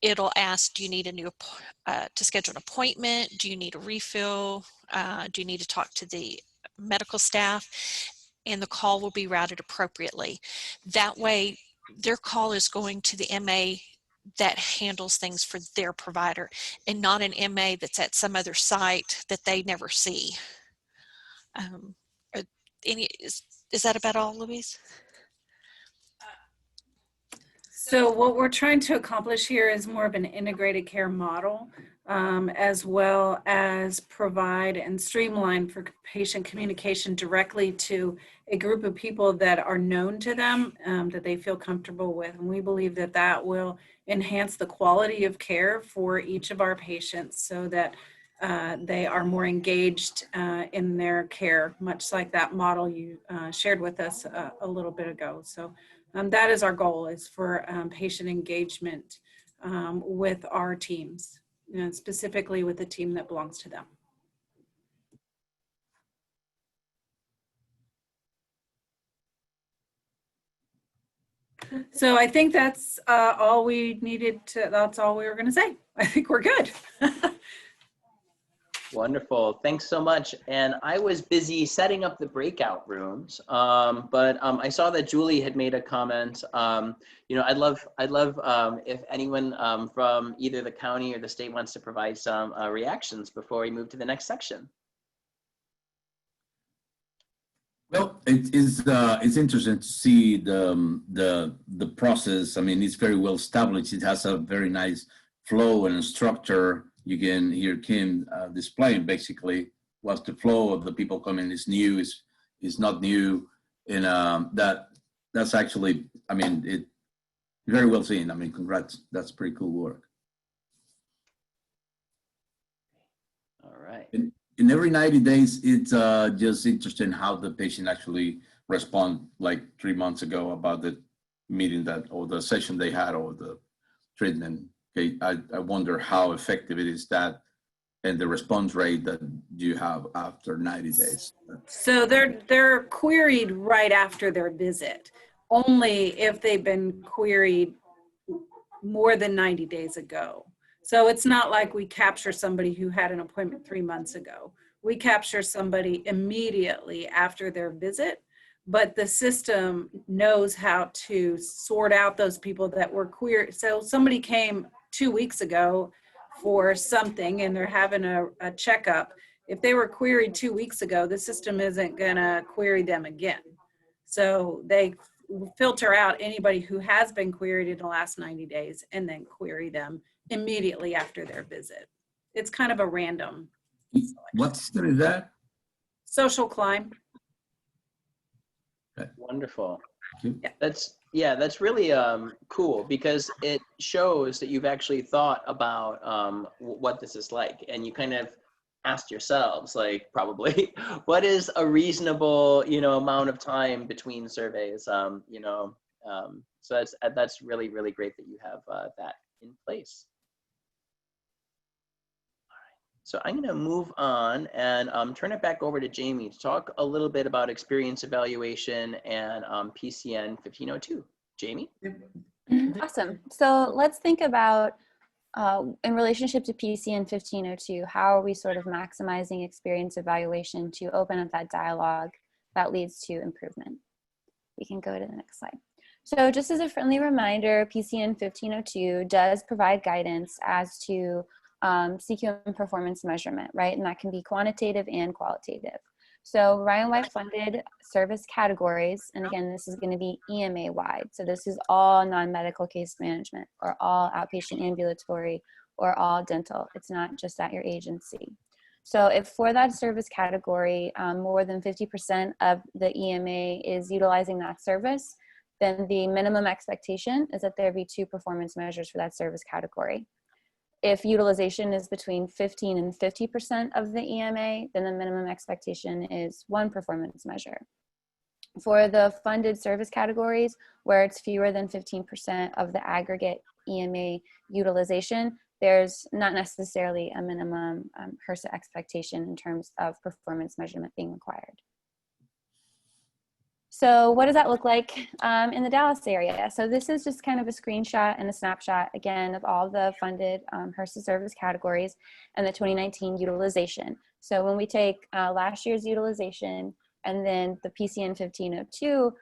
it'll ask, do you need a new, to schedule an appointment? Do you need a refill? Do you need to talk to the medical staff? And the call will be routed appropriately. That way, their call is going to the MA that handles things for their provider and not an MA that's at some other site that they never see. Is that about all, Louise? So what we're trying to accomplish here is more of an integrated care model, as well as provide and streamline for patient communication directly to a group of people that are known to them, that they feel comfortable with. And we believe that that will enhance the quality of care for each of our patients so that they are more engaged in their care, much like that model you shared with us a little bit ago. So that is our goal, is for patient engagement with our teams, and specifically with the team that belongs to them. So I think that's all we needed to, that's all we were going to say. I think we're good. Wonderful. Thanks so much. And I was busy setting up the breakout rooms, but I saw that Julie had made a comment. You know, I'd love if anyone from either the county or the state wants to provide some reactions before we move to the next section. Well, it's interesting to see the process. I mean, it's very well established. It has a very nice flow and structure. You can hear Kim displaying basically what's the flow of the people coming. Is new, is not new, and that's actually, I mean, it very well seen. I mean, congrats. That's pretty cool work. All right. In every 90 days, it's just interesting how the patient actually respond. Like 3 months ago about the meeting that, or the session they had, or the treatment. Okay, I wonder how effective it is, that, and the response rate that you have after 90 days. So they're queried right after their visit, only if they've been queried more than 90 days ago. So it's not like we capture somebody who had an appointment 3 months ago. We capture somebody immediately after their visit, but the system knows how to sort out those people that were queried. So somebody came 2 weeks ago for something and they're having a checkup. If they were queried 2 weeks ago, the system isn't gonna query them again. So they filter out anybody who has been queried in the last 90 days and then query them immediately after their visit. It's kind of a random selection. What study is that? Social climb. Wonderful. Yeah. That's really cool, because it shows that you've actually thought about what this is like, and you kind of asked yourselves, like, probably, what is a reasonable, you know, amount of time between surveys, you know, so that's really, really great that you have that in place. So I'm going to move on and turn it back over to Jamie to talk a little bit about experience evaluation and PCN 1502. Jamie? Awesome. So let's think about, in relationship to PCN 1502, how are we sort of maximizing experience evaluation to open up that dialogue that leads to improvement? We can go to the next slide. So just as a friendly reminder, PCN 1502 does provide guidance as to CQM performance measurement, right? And that can be quantitative and qualitative. So Ryan White funded service categories, and again, this is going to be EMA wide. So this is all non-medical case management, or all outpatient ambulatory, or all dental. It's not just at your agency. So if for that service category, more than 50% of the EMA is utilizing that service, then the minimum expectation is that there be 2 performance measures for that service category. If utilization is between 15 and 50% of the EMA, then the minimum expectation is 1 performance measure. For the funded service categories, where it's fewer than 15% of the aggregate EMA utilization, there's not necessarily a minimum HRSA expectation in terms of performance measurement being required. So what does that look like in the Dallas area? So this is just kind of a screenshot and a snapshot, again, of all the funded HRSA service categories and the 2019 utilization. So when we take last year's utilization and then the PCN 1502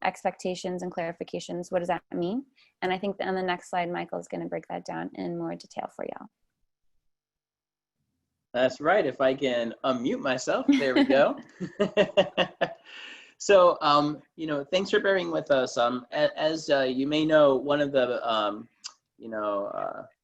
expectations and clarifications, what does that mean? And I think that on the next slide, Michael is going to break that down in more detail for y'all. That's right. If I can unmute myself, there we go. So, you know, thanks for bearing with us. As you may know, one of the,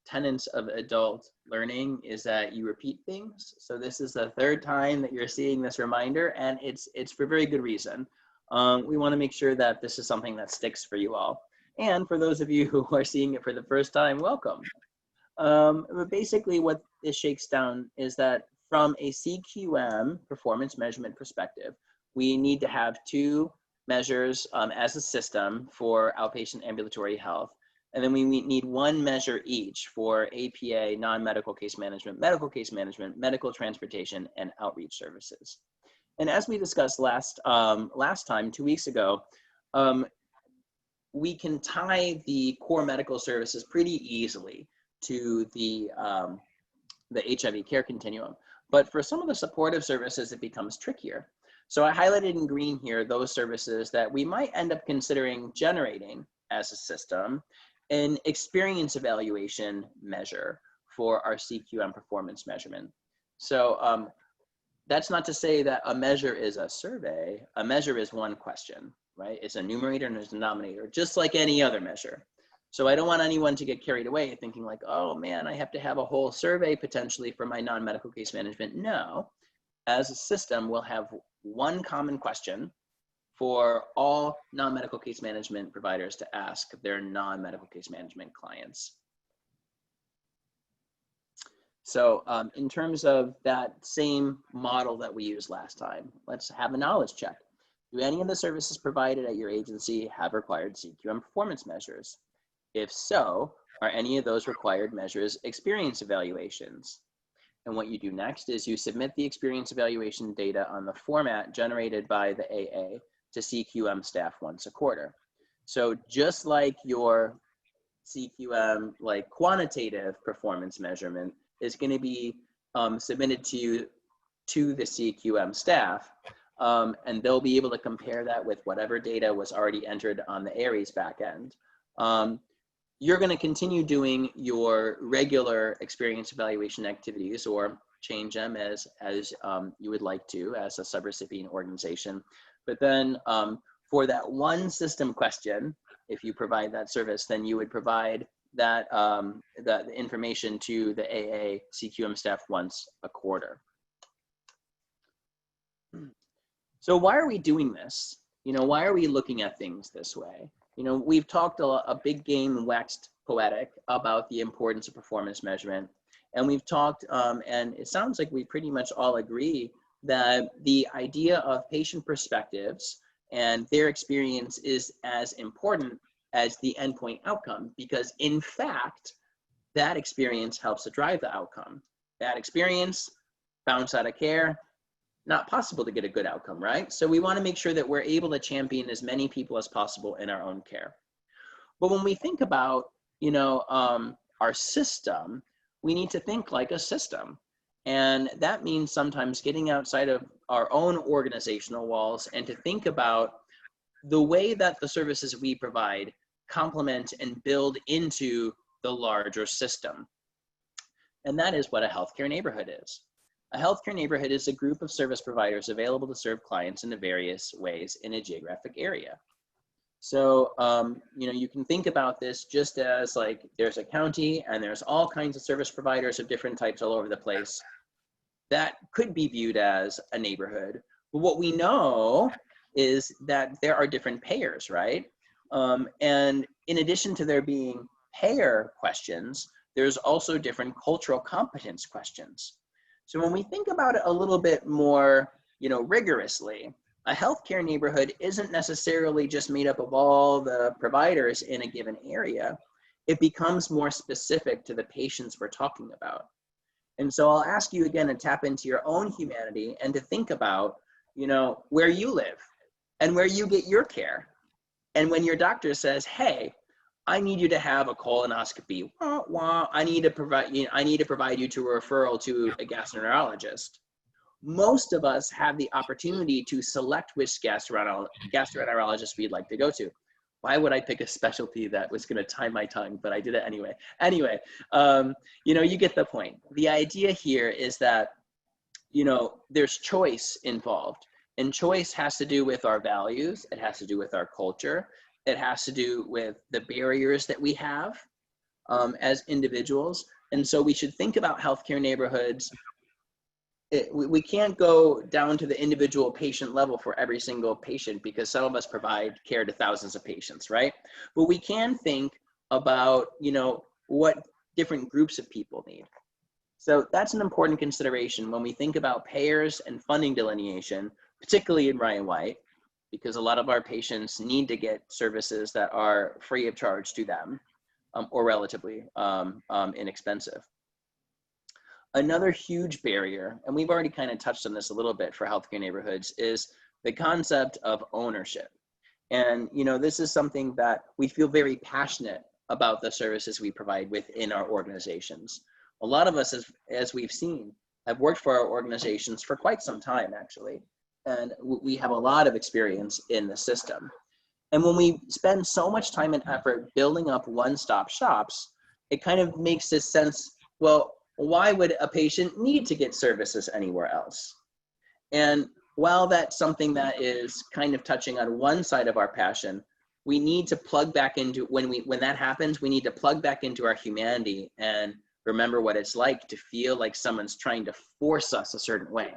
tenets of adult learning is that you repeat things. So this is the third time that you're seeing this reminder, and it's for very good reason. We want to make sure that this is something that sticks for you all. And for those of you who are seeing it for the first time, welcome. But basically what this shakes down is that from a CQM performance measurement perspective, we need to have two measures as a system for outpatient ambulatory health. And then we need one measure each for APA, non-medical case management, medical transportation, and outreach services. And as we discussed last time, 2 weeks ago, we can tie the core medical services pretty easily to the HIV care continuum. But for some of the supportive services, it becomes trickier. So I highlighted in green here those services that we might end up considering generating as a system an experience evaluation measure for our CQM performance measurement. So that's not to say that a measure is a survey. A measure is one question, right? It's a numerator and there's a denominator, just like any other measure. So I don't want anyone to get carried away thinking like, oh man, I have to have a whole survey potentially for my non-medical case management. No, as a system, we'll have one common question for all non-medical case management providers to ask their non-medical case management clients. So in terms of that same model that we used last time, let's have a knowledge check. Do any of the services provided at your agency have required CQM performance measures? If so, are any of those required measures experience evaluations? And what you do next is you submit the experience evaluation data on the format generated by the AA to CQM staff once a quarter. So just like your CQM, like quantitative performance measurement is going to be submitted to you to the CQM staff, and they'll be able to compare that with whatever data was already entered on the ARIES backend. You're going to continue doing your regular experience evaluation activities, or change them as you would like to as a subrecipient organization. But then for that one system question, if you provide that service, then you would provide that the information to the AA CQM staff once a quarter. So why are we doing this? You know, why are we looking at things this way? You know, we've talked a big game and waxed poetic about the importance of performance measurement. And we've talked, and it sounds like we pretty much all agree that the idea of patient perspectives and their experience is as important as the endpoint outcome, because in fact, that experience helps to drive the outcome. Bad experience, bounce out of care, not possible to get a good outcome, right? So we want to make sure that we're able to champion as many people as possible in our own care. But when we think about, you know, our system, we need to think like a system. And that means sometimes getting outside of our own organizational walls and to think about the way that the services we provide complement and build into the larger system. And that is what a healthcare neighborhood is. A healthcare neighborhood is a group of service providers available to serve clients in various ways in a geographic area. So, you know, you can think about this just as like there's a county and there's all kinds of service providers of different types all over the place. That could be viewed as a neighborhood. But what we know is that there are different payers, right? And in addition to there being payer questions, there's also different cultural competence questions. So when we think about it a little bit more, you know, rigorously, a healthcare neighborhood isn't necessarily just made up of all the providers in a given area. It becomes more specific to the patients we're talking about. And so I'll ask you again to tap into your own humanity and to think about, you know, where you live and where you get your care. And when your doctor says, hey, I need you to have a colonoscopy, wah, wah, I need to provide you to a referral to a gastroenterologist. Most of us have the opportunity to select which gastroenterologist we'd like to go to. Why would I pick a specialty that was going to tie my tongue? But I did it anyway. Anyway, you know, you get the point. The idea here is that, you know, there's choice involved. And choice has to do with our values. It has to do with our culture. It has to do with the barriers that we have as individuals. And so we should think about healthcare neighborhoods. We can't go down to the individual patient level for every single patient, because some of us provide care to thousands of patients, right? But we can think about, you know, what different groups of people need. So that's an important consideration when we think about payers and funding delineation, particularly in Ryan White, because a lot of our patients need to get services that are free of charge to them or relatively inexpensive. Another huge barrier, and we've already kind of touched on this a little bit for healthcare neighborhoods, is the concept of ownership. And, you know, this is something that we feel very passionate about the services we provide within our organizations. A lot of us, as we've seen, have worked for our organizations for quite some time, actually. And we have a lot of experience in the system. And when we spend so much time and effort building up one-stop shops, it kind of makes this sense, well, why would a patient need to get services anywhere else? And while that's something that is kind of touching on one side of our passion, we need to plug back into, when that happens, we need to plug back into our humanity and remember what it's like to feel like someone's trying to force us a certain way.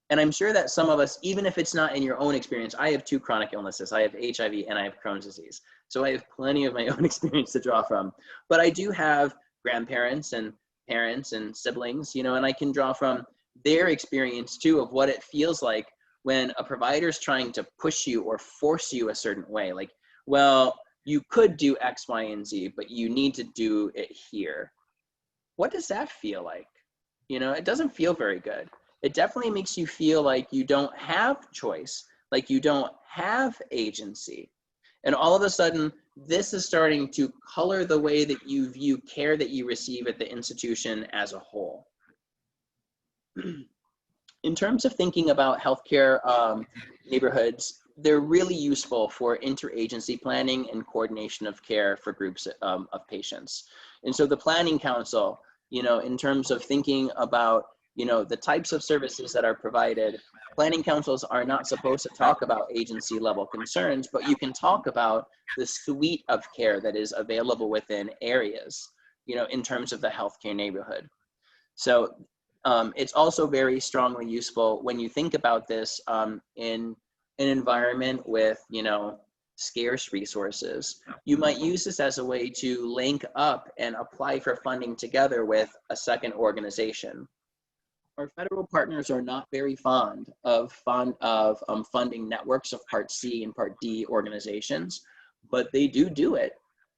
And I'm sure that some of us, even if it's not in your own experience, I have 2 chronic illnesses. I have HIV and I have Crohn's disease. So I have plenty of my own experience to draw from. But I do have grandparents and parents and siblings, you know, and I can draw from their experience too of what it feels like when a provider's trying to push you or force you a certain way. Like, well, you could do X, Y, and Z, but you need to do it here. What does that feel like? You know, it doesn't feel very good. It definitely makes you feel like you don't have choice, like you don't have agency. And all of a sudden, this is starting to color the way that you view care that you receive at the institution as a whole. In terms of thinking about healthcare neighborhoods, they're really useful for interagency planning and coordination of care for groups of patients. And so the Planning Council, you know, in terms of thinking about, you know, the types of services that are provided, planning councils are not supposed to talk about agency level concerns, but you can talk about the suite of care that is available within areas, you know, in terms of the healthcare neighborhood. So it's also very strongly useful when you think about this in an environment with, you know, scarce resources. You might use this as a way to link up and apply for funding together with a second organization. Our federal partners are not very fond of funding networks of Part C and Part D organizations, but they do it.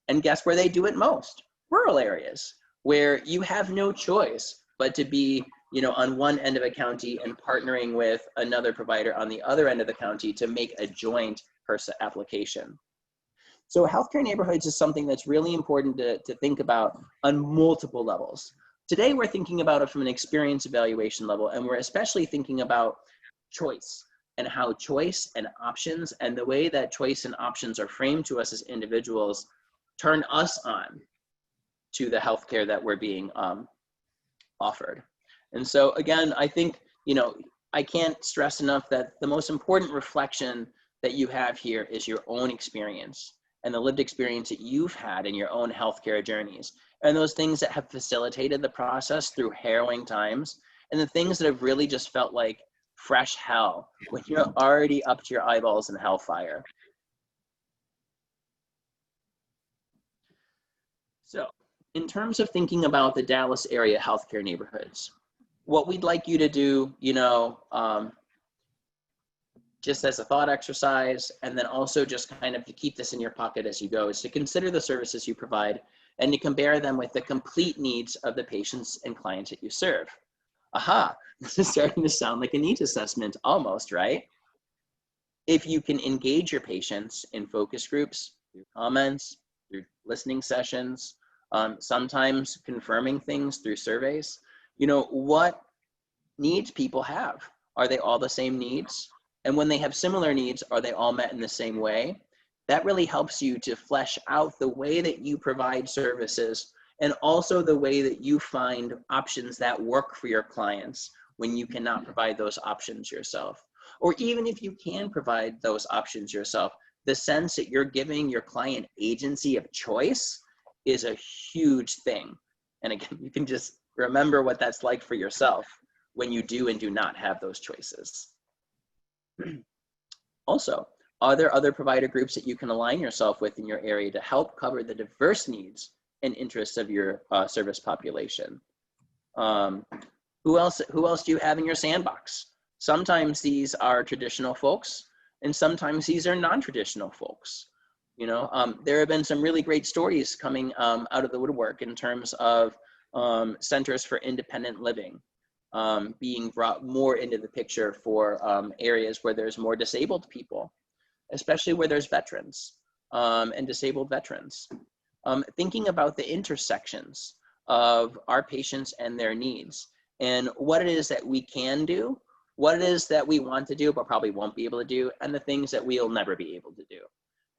And guess where they do it most? Rural areas, where you have no choice but to be, you know, on one end of a county and partnering with another provider on the other end of the county to make a joint HRSA application. So healthcare neighborhoods is something that's really important to think about on multiple levels. Today, we're thinking about it from an experience evaluation level, and we're especially thinking about choice and how choice and options and the way that choice and options are framed to us as individuals turn us on to the healthcare that we're being offered. And so again, I think, you know, I can't stress enough that the most important reflection that you have here is your own experience and the lived experience that you've had in your own healthcare journeys, and those things that have facilitated the process through harrowing times, and the things that have really just felt like fresh hell when you're already up to your eyeballs in hellfire. So in terms of thinking about the Dallas area healthcare neighborhoods, what we'd like you to do, you know, just as a thought exercise, and then also just kind of to keep this in your pocket as you go, is to consider the services you provide and to compare them with the complete needs of the patients and clients that you serve. Aha, this is starting to sound like a needs assessment almost, right? if you can engage your patients in focus groups, through comments, through listening sessions, sometimes confirming things through surveys, you know, what needs people have? Are they all the same needs? And when they have similar needs, are they all met in the same way? That really helps you to flesh out the way that you provide services, and also the way that you find options that work for your clients when you cannot provide those options yourself. Or even if you can provide those options yourself, the sense that you're giving your client agency of choice is a huge thing. And again, you can just remember what that's like for yourself when you do and do not have those choices. Also, are there other provider groups that you can align yourself with in your area to help cover the diverse needs and interests of your service population? Who else do you have in your sandbox? Sometimes these are traditional folks, and sometimes these are non-traditional folks. You know, there have been some really great stories coming out of the woodwork in terms of centers for independent living being brought more into the picture for areas where there's more disabled people, especially where there's veterans and disabled veterans. Thinking about the intersections of our patients and their needs, and what it is that we can do, what it is that we want to do but probably won't be able to do, and the things that we'll never be able to do.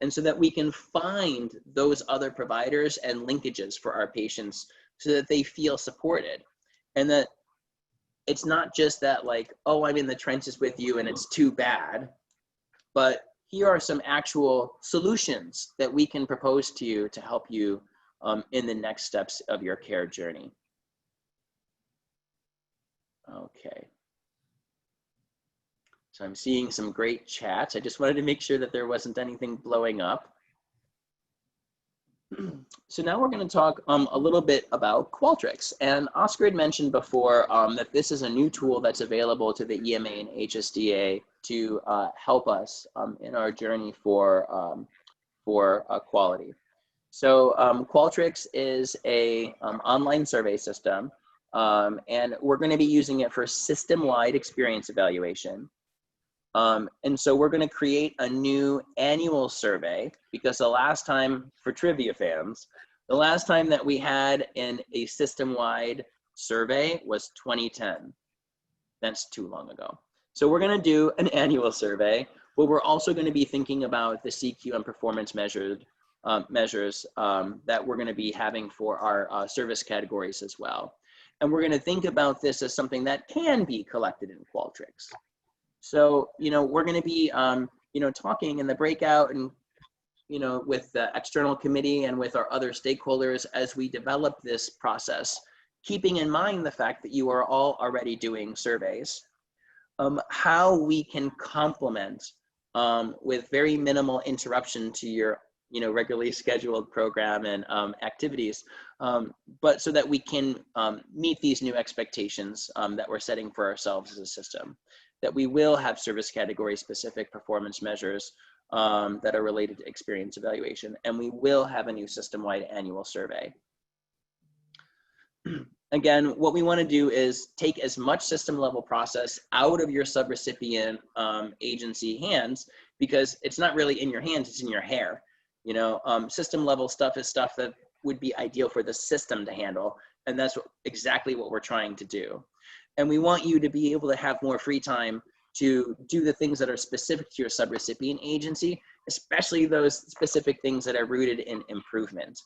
And so that we can find those other providers and linkages for our patients so that they feel supported. And that it's not just that like, oh, I'm in the trenches with you and it's too bad, but here are some actual solutions that we can propose to you to help you in the next steps of your care journey. Okay. So I'm seeing some great chats. I just wanted to make sure that there wasn't anything blowing up. So now we're going to talk a little bit about Qualtrics. And Oscar had mentioned before that this is a new tool that's available to the EMA and HSDA to help us in our journey for quality. So Qualtrics is a online survey system, and we're going to be using it for system-wide experience evaluation. And so we're going to create a new annual survey, because the last time, for trivia fans, the last time that we had a system-wide survey was 2010. That's too long ago. So we're going to do an annual survey, but we're also going to be thinking about the CQM performance measures that we're going to be having for our service categories as well. And we're going to think about this as something that can be collected in Qualtrics. So, you know, we're going to be, you know, talking in the breakout and, you know, with the external committee and with our other stakeholders as we develop this process, keeping in mind the fact that you are all already doing surveys, how we can complement with very minimal interruption to your, you know, regularly scheduled program and activities, but so that we can meet these new expectations that we're setting for ourselves as a system. That we will have service category specific performance measures that are related to experience evaluation, and we will have a new system-wide annual survey. Again, what we want to do is take as much system level process out of your subrecipient agency hands, because it's not really in your hands, it's in your hair. You know, system level stuff is stuff that would be ideal for the system to handle, and that's exactly what we're trying to do. And we want you to be able to have more free time to do the things that are specific to your subrecipient agency, especially those specific things that are rooted in improvement.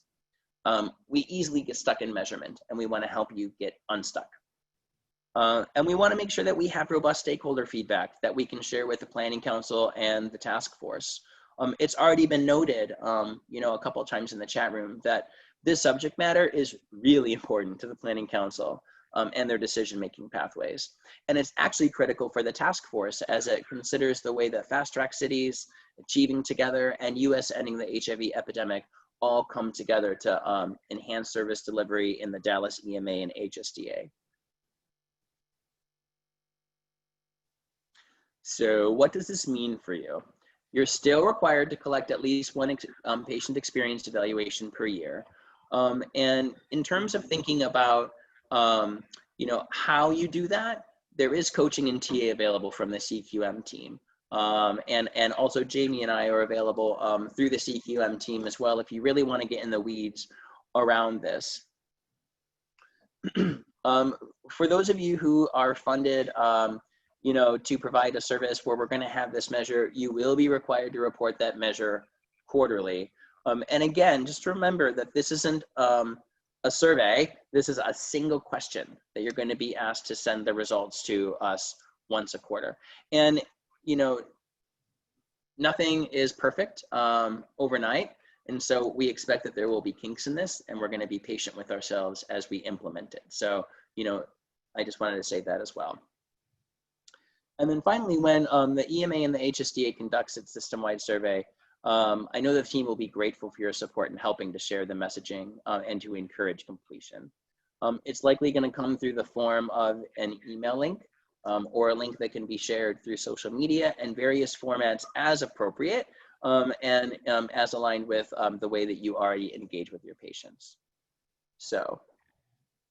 We easily get stuck in measurement, and we want to help you get unstuck. And we want to make sure that we have robust stakeholder feedback that we can share with the Planning Council and the task force. It's already been noted, you know, a couple of times in the chat room that this subject matter is really important to the Planning Council and their decision-making pathways. And it's actually critical for the task force as it considers the way that fast-track cities, Achieving Together, and US Ending the HIV Epidemic all come together to enhance service delivery in the Dallas EMA and HSDA. So what does this mean for you? You're still required to collect at least one patient experience evaluation per year. And in terms of thinking about you know, how you do that, there is coaching and TA available from the CQM team. And also Jamie and I are available through the CQM team as well if you really want to get in the weeds around this. For those of you who are funded, you know, to provide a service where we're going to have this measure, you will be required to report that measure quarterly. And again, just remember that this isn't a survey. This is a single question that you're going to be asked to send the results to us once a quarter. And, you know, nothing is perfect overnight. And so we expect that there will be kinks in this, and we're going to be patient with ourselves as we implement it. So, you know, I just wanted to say that as well. And then finally, when the EMA and the HSDA conducts its system-wide survey, I know the team will be grateful for your support in helping to share the messaging and to encourage completion. It's likely going to come through the form of an email link or a link that can be shared through social media and various formats as appropriate and as aligned with the way that you already engage with your patients. So,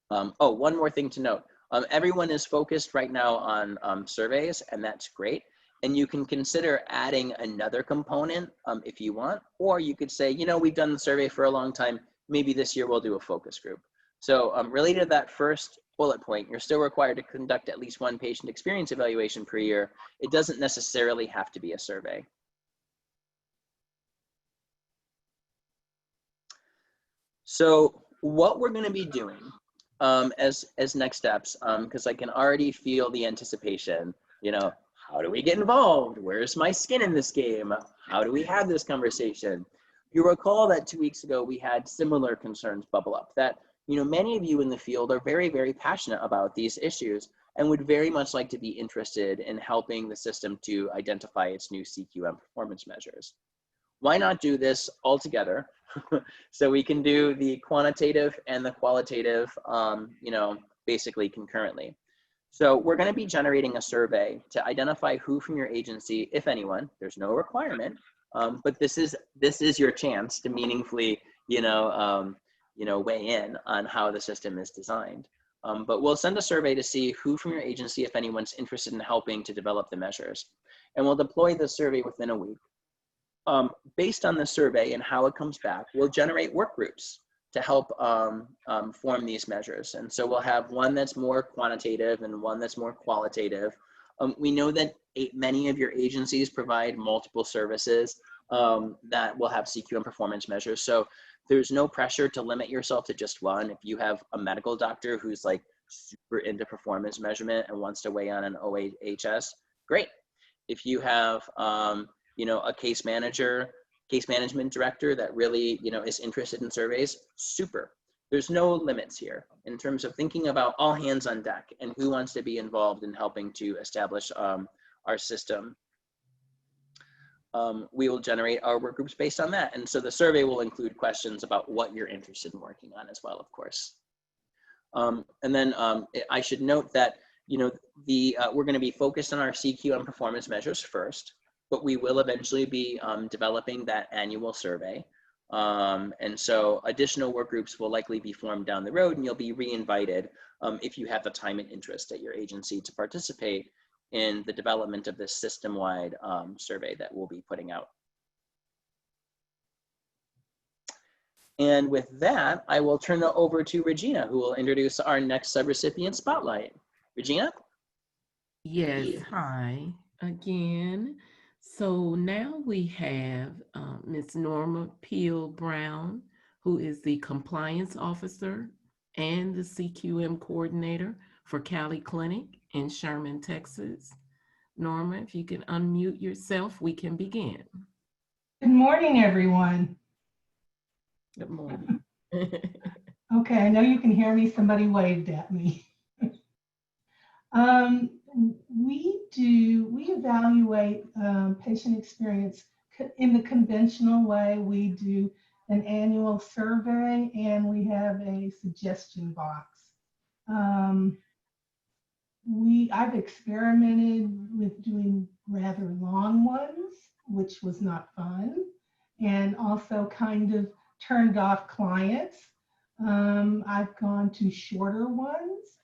oh, one more thing to note. Everyone is focused right now on surveys, and that's great. And you can consider adding another component if you want, or you could say, you know, we've done the survey for a long time. Maybe this year we'll do a focus group. So related to that first bullet point, you're still required to conduct at least one patient experience evaluation per year. It doesn't necessarily have to be a survey. So what we're going to be doing as next steps, because I can already feel the anticipation, you know, how do we get involved? Where's my skin in this game? How do we have this conversation? You recall that 2 weeks ago, we had similar concerns bubble up that, you know, many of you in the field are very, very passionate about these issues and would very much like to be interested in helping the system to identify its new CQM performance measures. Why not do this all together? So we can do the quantitative and the qualitative, you know, basically concurrently. So we're going to be generating a survey to identify who from your agency, if anyone, there's no requirement, but this is your chance to meaningfully, you know, weigh in on how the system is designed. But we'll send a survey to see who from your agency, if anyone's interested in helping to develop the measures, and we'll deploy the survey within a week. Based on the survey and how it comes back, we'll generate work groups to help form these measures. And so we'll have one that's more quantitative and one that's more qualitative. We know that many of your agencies provide multiple services that will have CQM performance measures. So there's no pressure to limit yourself to just one. If you have a medical doctor who's like super into performance measurement and wants to weigh on an OHS, great. If you have you know, a case management director that really, you know, is interested in surveys, super. There's no limits here in terms of thinking about all hands on deck and who wants to be involved in helping to establish our system. We will generate our work groups based on that. And so the survey will include questions about what you're interested in working on as well, of course. And then I should note that, you know, we're going to be focused on our CQM performance measures first, but we will eventually be developing that annual survey. And so additional work groups will likely be formed down the road, and you'll be re-invited if you have the time and interest at your agency to participate in the development of this system-wide survey that we'll be putting out. And with that, I will turn it over to Regina, who will introduce our next subrecipient spotlight. Regina? Yes, hi again. So now we have Ms. Norma Peel Brown, who is the compliance officer and the CQM coordinator for Cali Clinic in Sherman, Texas. Norma, if you can unmute yourself, we can begin. Good morning, everyone. Good morning. Okay, I know you can hear me. Somebody waved at me. We evaluate patient experience in the conventional way. We do an annual survey and we have a suggestion box. I've experimented with doing rather long ones, which was not fun, and also kind of turned off clients. I've gone to shorter ones.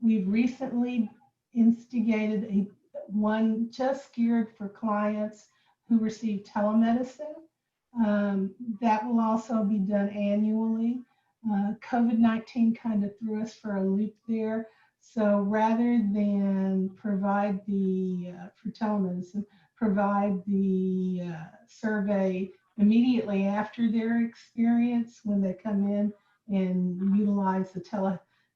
We've recently instigated one just geared for clients who receive telemedicine. That will also be done annually. COVID-19 kind of threw us for a loop there. So rather than provide the, for telemedicine, provide the survey immediately after their experience when they come in and utilize the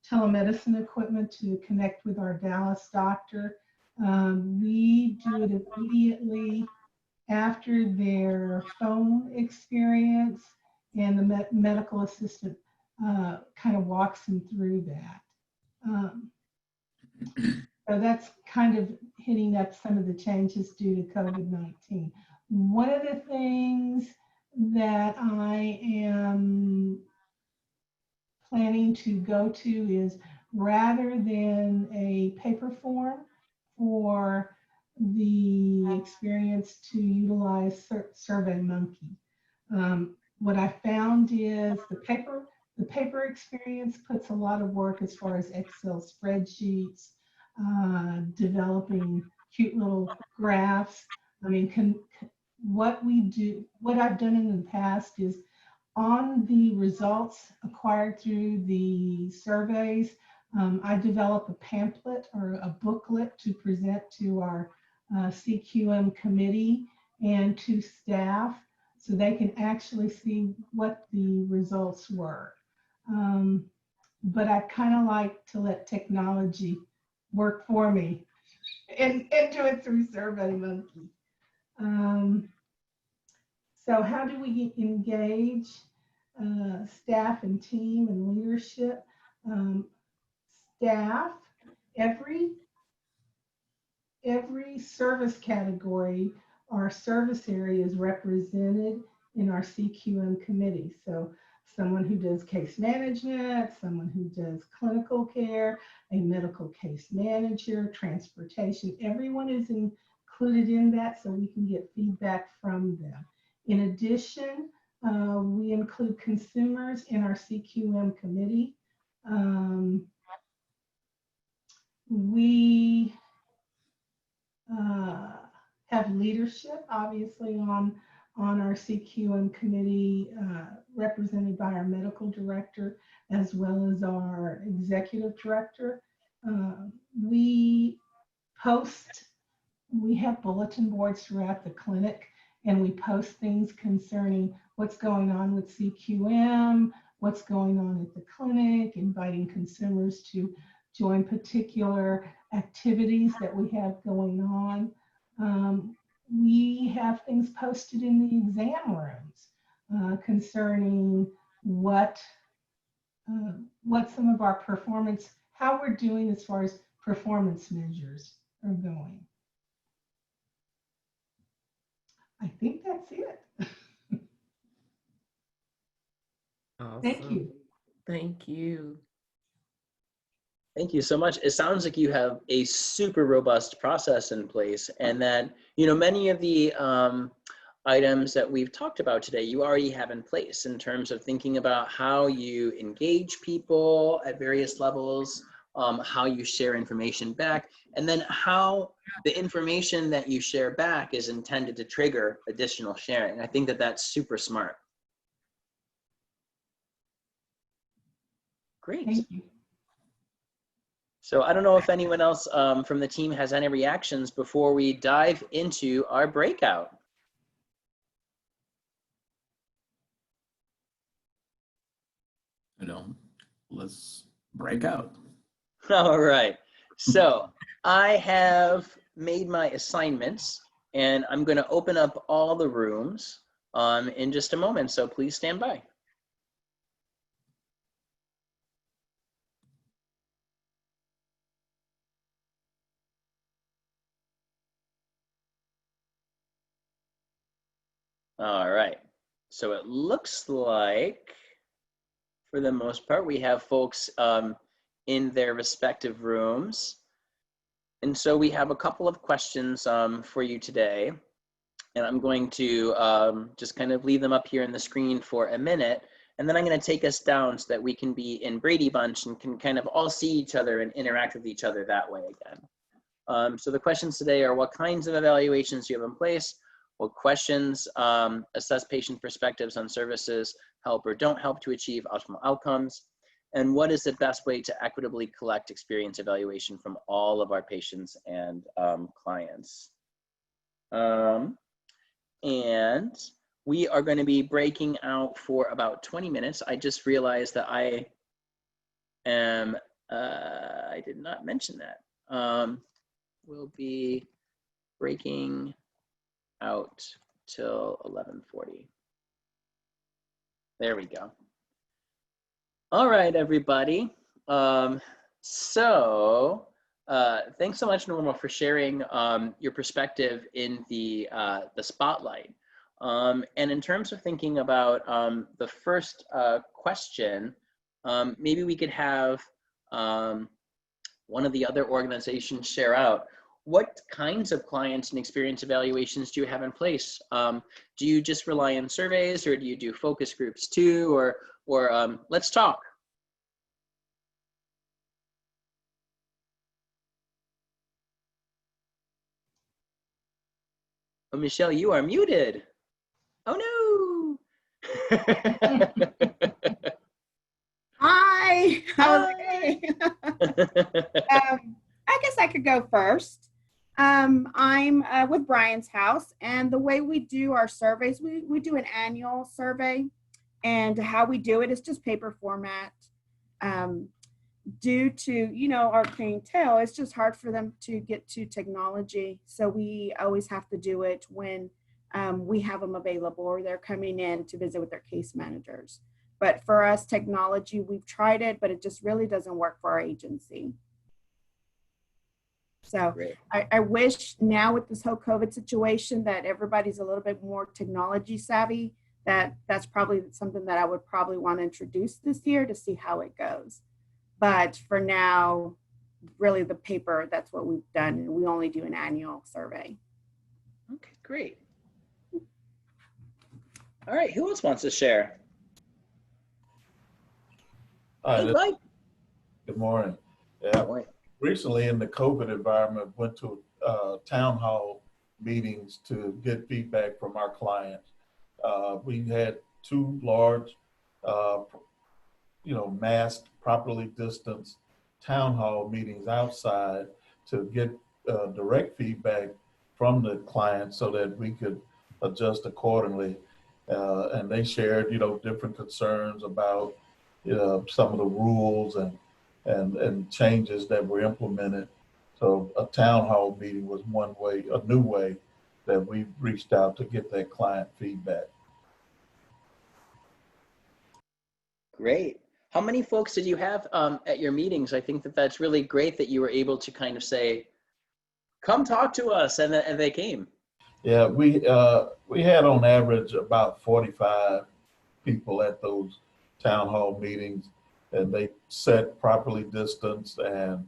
telemedicine equipment to connect with our Dallas doctor, we do it immediately after their phone experience, and the medical assistant kind of walks them through that. So that's kind of hitting up some of the changes due to COVID-19. One of the things that I am planning to go to is, rather than a paper form for the experience, to utilize SurveyMonkey. What I found is the paper experience puts a lot of work as far as Excel spreadsheets, developing cute little graphs. I mean, what I've done in the past is, on the results acquired through the surveys, I develop a pamphlet or a booklet to present to our CQM committee and to staff, so they can actually see what the results were. But I kind of like to let technology work for me and do it through SurveyMonkey. So how do we engage staff and team and leadership? Staff, every service category or service area is represented in our CQM committee. So someone who does case management, someone who does clinical care, a medical case manager, transportation, everyone is included in that, so we can get feedback from them. In addition, we include consumers in our CQM committee. We have leadership, obviously, on our CQM committee, represented by our medical director as well as our executive director. We have bulletin boards throughout the clinic, and we post things concerning what's going on with CQM, what's going on at the clinic, inviting consumers to join particular activities that we have going on. We have things posted in the exam rooms concerning what some of our performance, how we're doing as far as performance measures are going. I think that's it. Awesome. Thank you. Thank you. Thank you so much. It sounds like you have a super robust process in place, and that, you know, many of the items that we've talked about today, you already have in place in terms of thinking about how you engage people at various levels, how you share information back, and then how the information that you share back is intended to trigger additional sharing. I think that that's super smart. Great. Thank you. So I don't know if anyone else from the team has any reactions before we dive into our breakout. You know, let's break out. All right. So I have made my assignments, and I'm going to open up all the rooms in just a moment. So please stand by. All right. So it looks like, for the most part, we have folks in their respective rooms. And so we have a couple of questions for you today. And I'm going to just kind of leave them up here in the screen for a minute. And then I'm going to take us down so that we can be in Brady Bunch and can kind of all see each other and interact with each other that way again. So the questions today are: what kinds of evaluations do you have in place? What questions assess patient perspectives on services help or don't help to achieve optimal outcomes? And what is the best way to equitably collect experience evaluation from all of our patients and clients? And we are going to be breaking out for about 20 minutes. I just realized that I am, I did not mention that. We'll be breaking out till 11:40. There we go. All right, everybody. Thanks so much, Norma, for sharing your perspective in the spotlight. And in terms of thinking about the first question, maybe we could have one of the other organizations share out. What kinds of clients and experience evaluations do you have in place? Do you just rely on surveys, or do you do focus groups too? Or let's talk. Oh, Michelle, you are muted. Oh no. Hi. Hi. I guess I could go first. I'm with Brian's house, and the way we do our surveys, we do an annual survey, and how we do it is just paper format. Due to, our clientele, it's just hard for them to get to technology. So we always have to do it when we have them available, or they're coming in to visit with their case managers. But for us, technology, we've tried it, but it just really doesn't work for our agency. So I wish now with this whole COVID situation that everybody's a little bit more technology savvy. That's probably something that I would probably want to introduce this year to see how it goes. But for now, really the paper, that's what we've done. And we only do an annual survey. Okay, great. All right, who else wants to share? Hi, Hey, Mike. good morning. Yeah, recently in the COVID environment, went to town hall meetings to get feedback from our clients. We had 2 large, masked, properly distanced town hall meetings outside to get direct feedback from the clients so that we could adjust accordingly. And they shared, different concerns about some of the rules and changes that were implemented. So a town hall meeting was one way, a new way that we reached out to get that client feedback. Great. How many folks did you have at your meetings? I think that's really great that you were able to kind of say, come talk to us, and they came. Yeah, we had on average about 45 people at those town hall meetings, and they sat properly distanced, and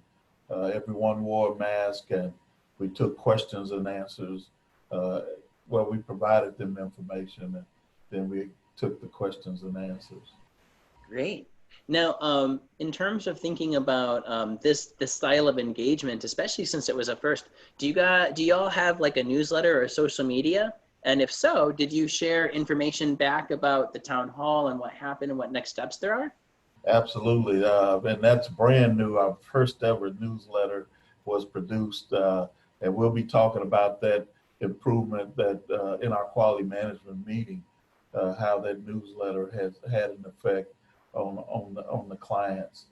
everyone wore a mask, and we took questions and answers. We provided them information, and then we took the questions and answers. Great. Now, in terms of thinking about this style of engagement, especially since it was a first, do y'all have like a newsletter or social media? And if so, did you share information back about the town hall and what happened and what next steps there are? Absolutely, and that's brand new. Our first ever newsletter was produced, and we'll be talking about that improvement that in our quality management meeting, how that newsletter has had an effect on the clients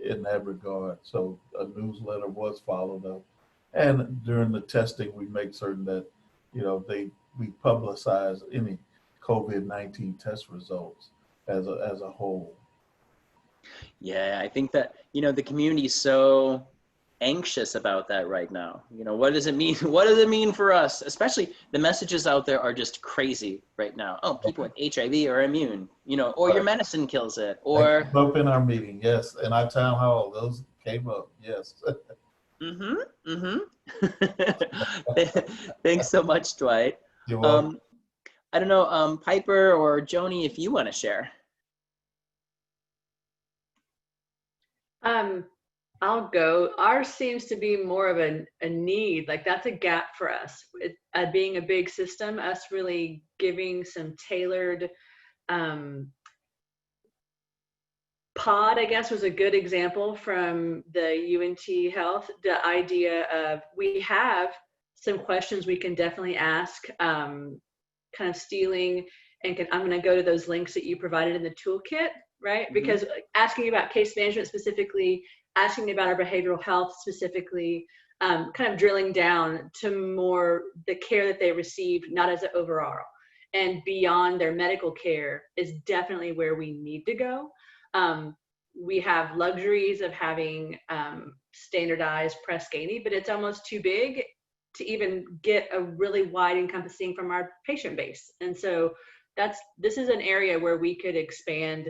in that regard. So a newsletter was followed up, and during the testing, we make certain that we publicize any COVID-19 test results as a whole. Yeah, I think that the community is so anxious about that right now. What does it mean? What does it mean for us? Especially the messages out there are just crazy right now. Oh, people with HIV are immune, or your medicine kills it, or came up in our meeting, yes, in our town hall, those came up, yes. Thanks so much, Dwight. You're welcome. I don't know, Piper or Joni, if you want to share. I'll go. Ours seems to be more of a need. Like that's a gap for us. Being a big system, us really giving some tailored pod, I guess, was a good example from the UNT Health. The idea of we have some questions we can definitely ask, kind of stealing, and I'm going to go to those links that you provided in the toolkit, right? Mm-hmm. Because asking about case management specifically, asking about our behavioral health specifically, kind of drilling down to more the care that they received, not as an overall, and beyond their medical care is definitely where we need to go. We have luxuries of having standardized Press Ganey, but it's almost too big to even get a really wide encompassing from our patient base. And so this is an area where we could expand.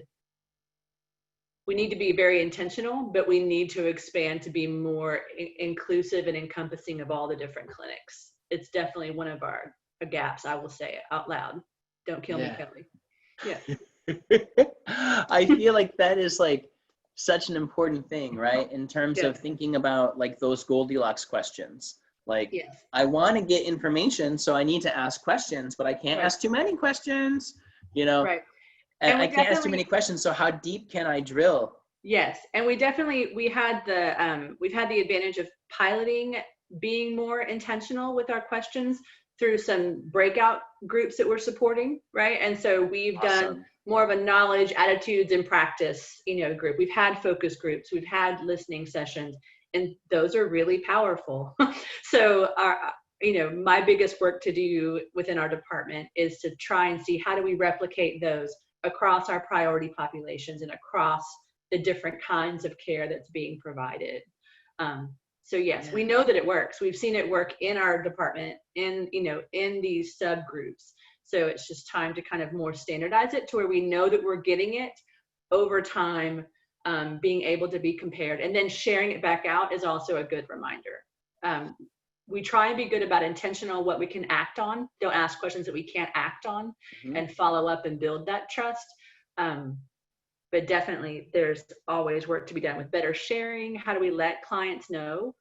We need to be very intentional, but we need to expand to be more inclusive and encompassing of all the different clinics. It's definitely one of our gaps. I will say it out loud. Don't kill me, Kelly. Yeah. I feel like that is like such an important thing, right? In terms of thinking about like those Goldilocks questions. Like, I want to get information, so I need to ask questions, but I can't ask too many questions, you know? Right. And I can't ask too many questions, so how deep can I drill? Yes, and we've had the advantage of piloting, being more intentional with our questions through some breakout groups that we're supporting, right? And so we've done more of a knowledge, attitudes, and practice, group. We've had focus groups, we've had listening sessions, and those are really powerful. So my biggest work to do within our department is to try and see how do we replicate those across our priority populations and across the different kinds of care that's being provided. So yes, we know that it works. We've seen it work in our department, in these subgroups. So it's just time to kind of more standardize it to where we know that we're getting it over time, being able to be compared, and then sharing it back out is also a good reminder. We try and be good about intentional what we can act on. Don't ask questions that we can't act on, and follow up and build that trust. But definitely there's always work to be done with better sharing. How do we let clients know,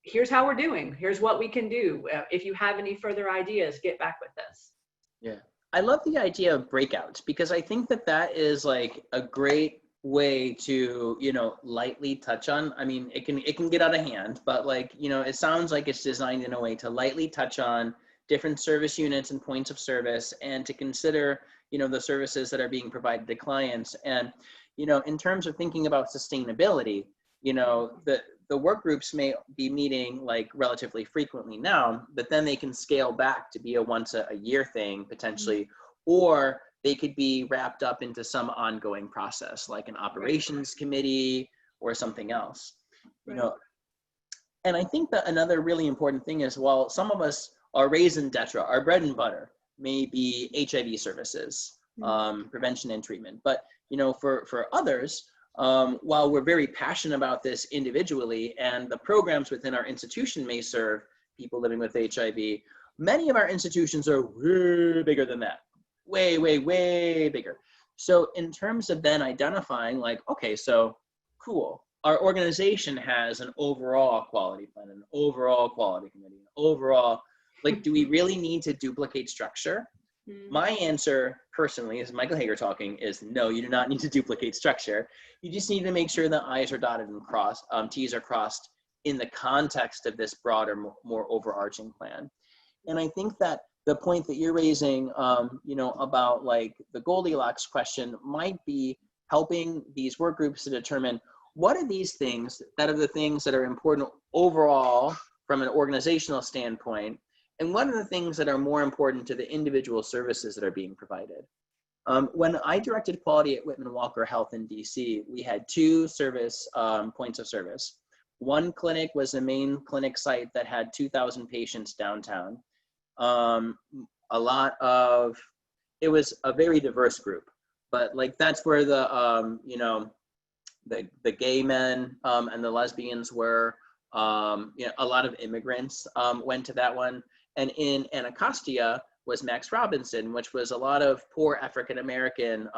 here's how we're doing, here's what we can do. If you have any further ideas, get back with us. Yeah, I love the idea of breakouts, because I think that is like a great way to, lightly touch on. I mean, it can get out of hand, but like, it sounds like it's designed in a way to lightly touch on different service units and points of service, and to consider, the services that are being provided to clients. And, in terms of thinking about sustainability, the work groups may be meeting like relatively frequently now, but then they can scale back to be a once a year thing potentially, or they could be wrapped up into some ongoing process, like an operations committee or something else, And I think that another really important thing is, while some of us are raison d'etre, our bread and butter may be HIV services, prevention and treatment. But, for others, while we're very passionate about this individually, and the programs within our institution may serve people living with HIV, many of our institutions are way bigger than that. Way, way, way bigger. So in terms of then identifying like, okay, so cool. Our organization has an overall quality plan, an overall quality committee, an overall, like, do we really need to duplicate structure? My answer personally, as Michael Hager talking, is no, you do not need to duplicate structure. You just need to make sure that I's are dotted and T's are crossed in the context of this broader, more overarching plan. And I think that the point that you're raising, about like the Goldilocks question might be helping these work groups to determine what are these things that are the things that are important overall from an organizational standpoint, and what are the things that are more important to the individual services that are being provided. When I directed quality at Whitman Walker Health in DC, we had two service points of service. One clinic was the main clinic site that had 2,000 patients downtown. It was a very diverse group, but like that's where the gay men and the lesbians were. A lot of immigrants went to that one. And in Anacostia was Max Robinson, which was a lot of poor African-American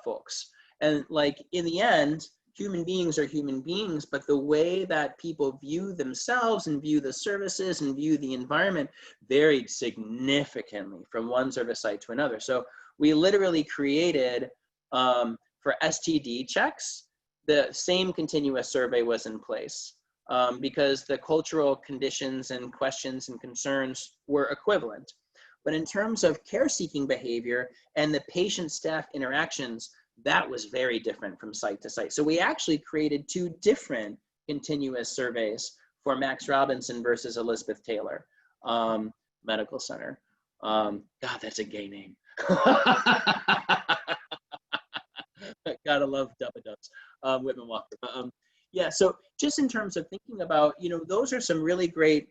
folks. And like in the end, human beings are human beings, but the way that people view themselves and view the services and view the environment varied significantly from one service site to another. So we literally created, for STD checks, the same continuous survey was in place because the cultural conditions and questions and concerns were equivalent. But in terms of care-seeking behavior and the patient-staff interactions, that was very different from site to site. So we actually created 2 different continuous surveys for Max Robinson versus Elizabeth Taylor Medical Center. God, that's a gay name. Gotta love Dubba-Dubs, Whitman Walker. Yeah, so just in terms of thinking about, those are some really great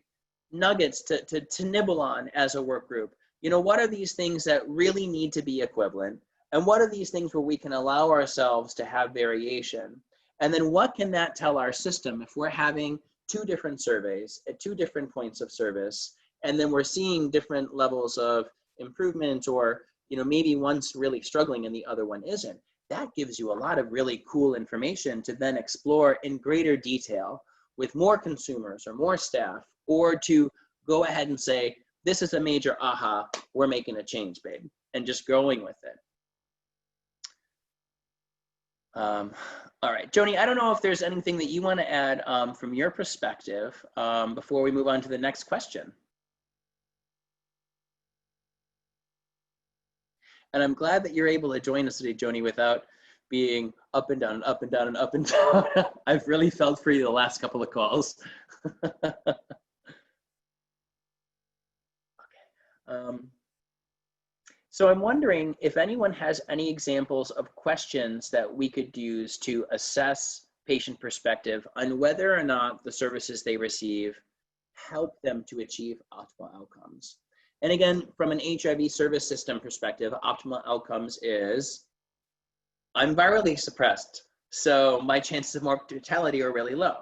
nuggets to nibble on as a work group. What are these things that really need to be equivalent? And what are these things where we can allow ourselves to have variation? And then what can that tell our system if we're having 2 different surveys at 2 different points of service, and then we're seeing different levels of improvement, or maybe one's really struggling and the other one isn't? That gives you a lot of really cool information to then explore in greater detail with more consumers or more staff, or to go ahead and say, this is a major aha, we're making a change, babe, and just going with it. All right, Joni, I don't know if there's anything that you want to add from your perspective before we move on to the next question. And I'm glad that you're able to join us today, Joni, without being up and down and up and down and up and down. I've really felt for you the last couple of calls. Okay. So I'm wondering if anyone has any examples of questions that we could use to assess patient perspective on whether or not the services they receive help them to achieve optimal outcomes. And again, from an HIV service system perspective, optimal outcomes is, I'm virally suppressed, so my chances of mortality are really low.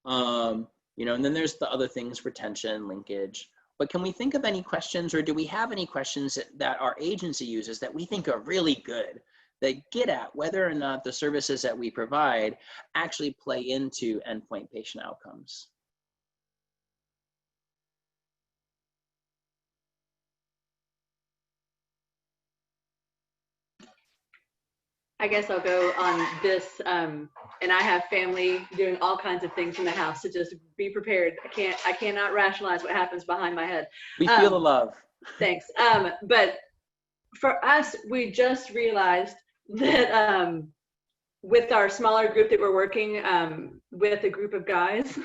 And then there's the other things, retention, linkage. But can we think of any questions, or do we have any questions that our agency uses that we think are really good, that get at whether or not the services that we provide actually play into endpoint patient outcomes? I guess I'll go on this, and I have family doing all kinds of things in the house, so just be prepared. I cannot rationalize what happens behind my head. We feel the love. Thanks. But for us, we just realized that with our smaller group that we're working with a group of guys,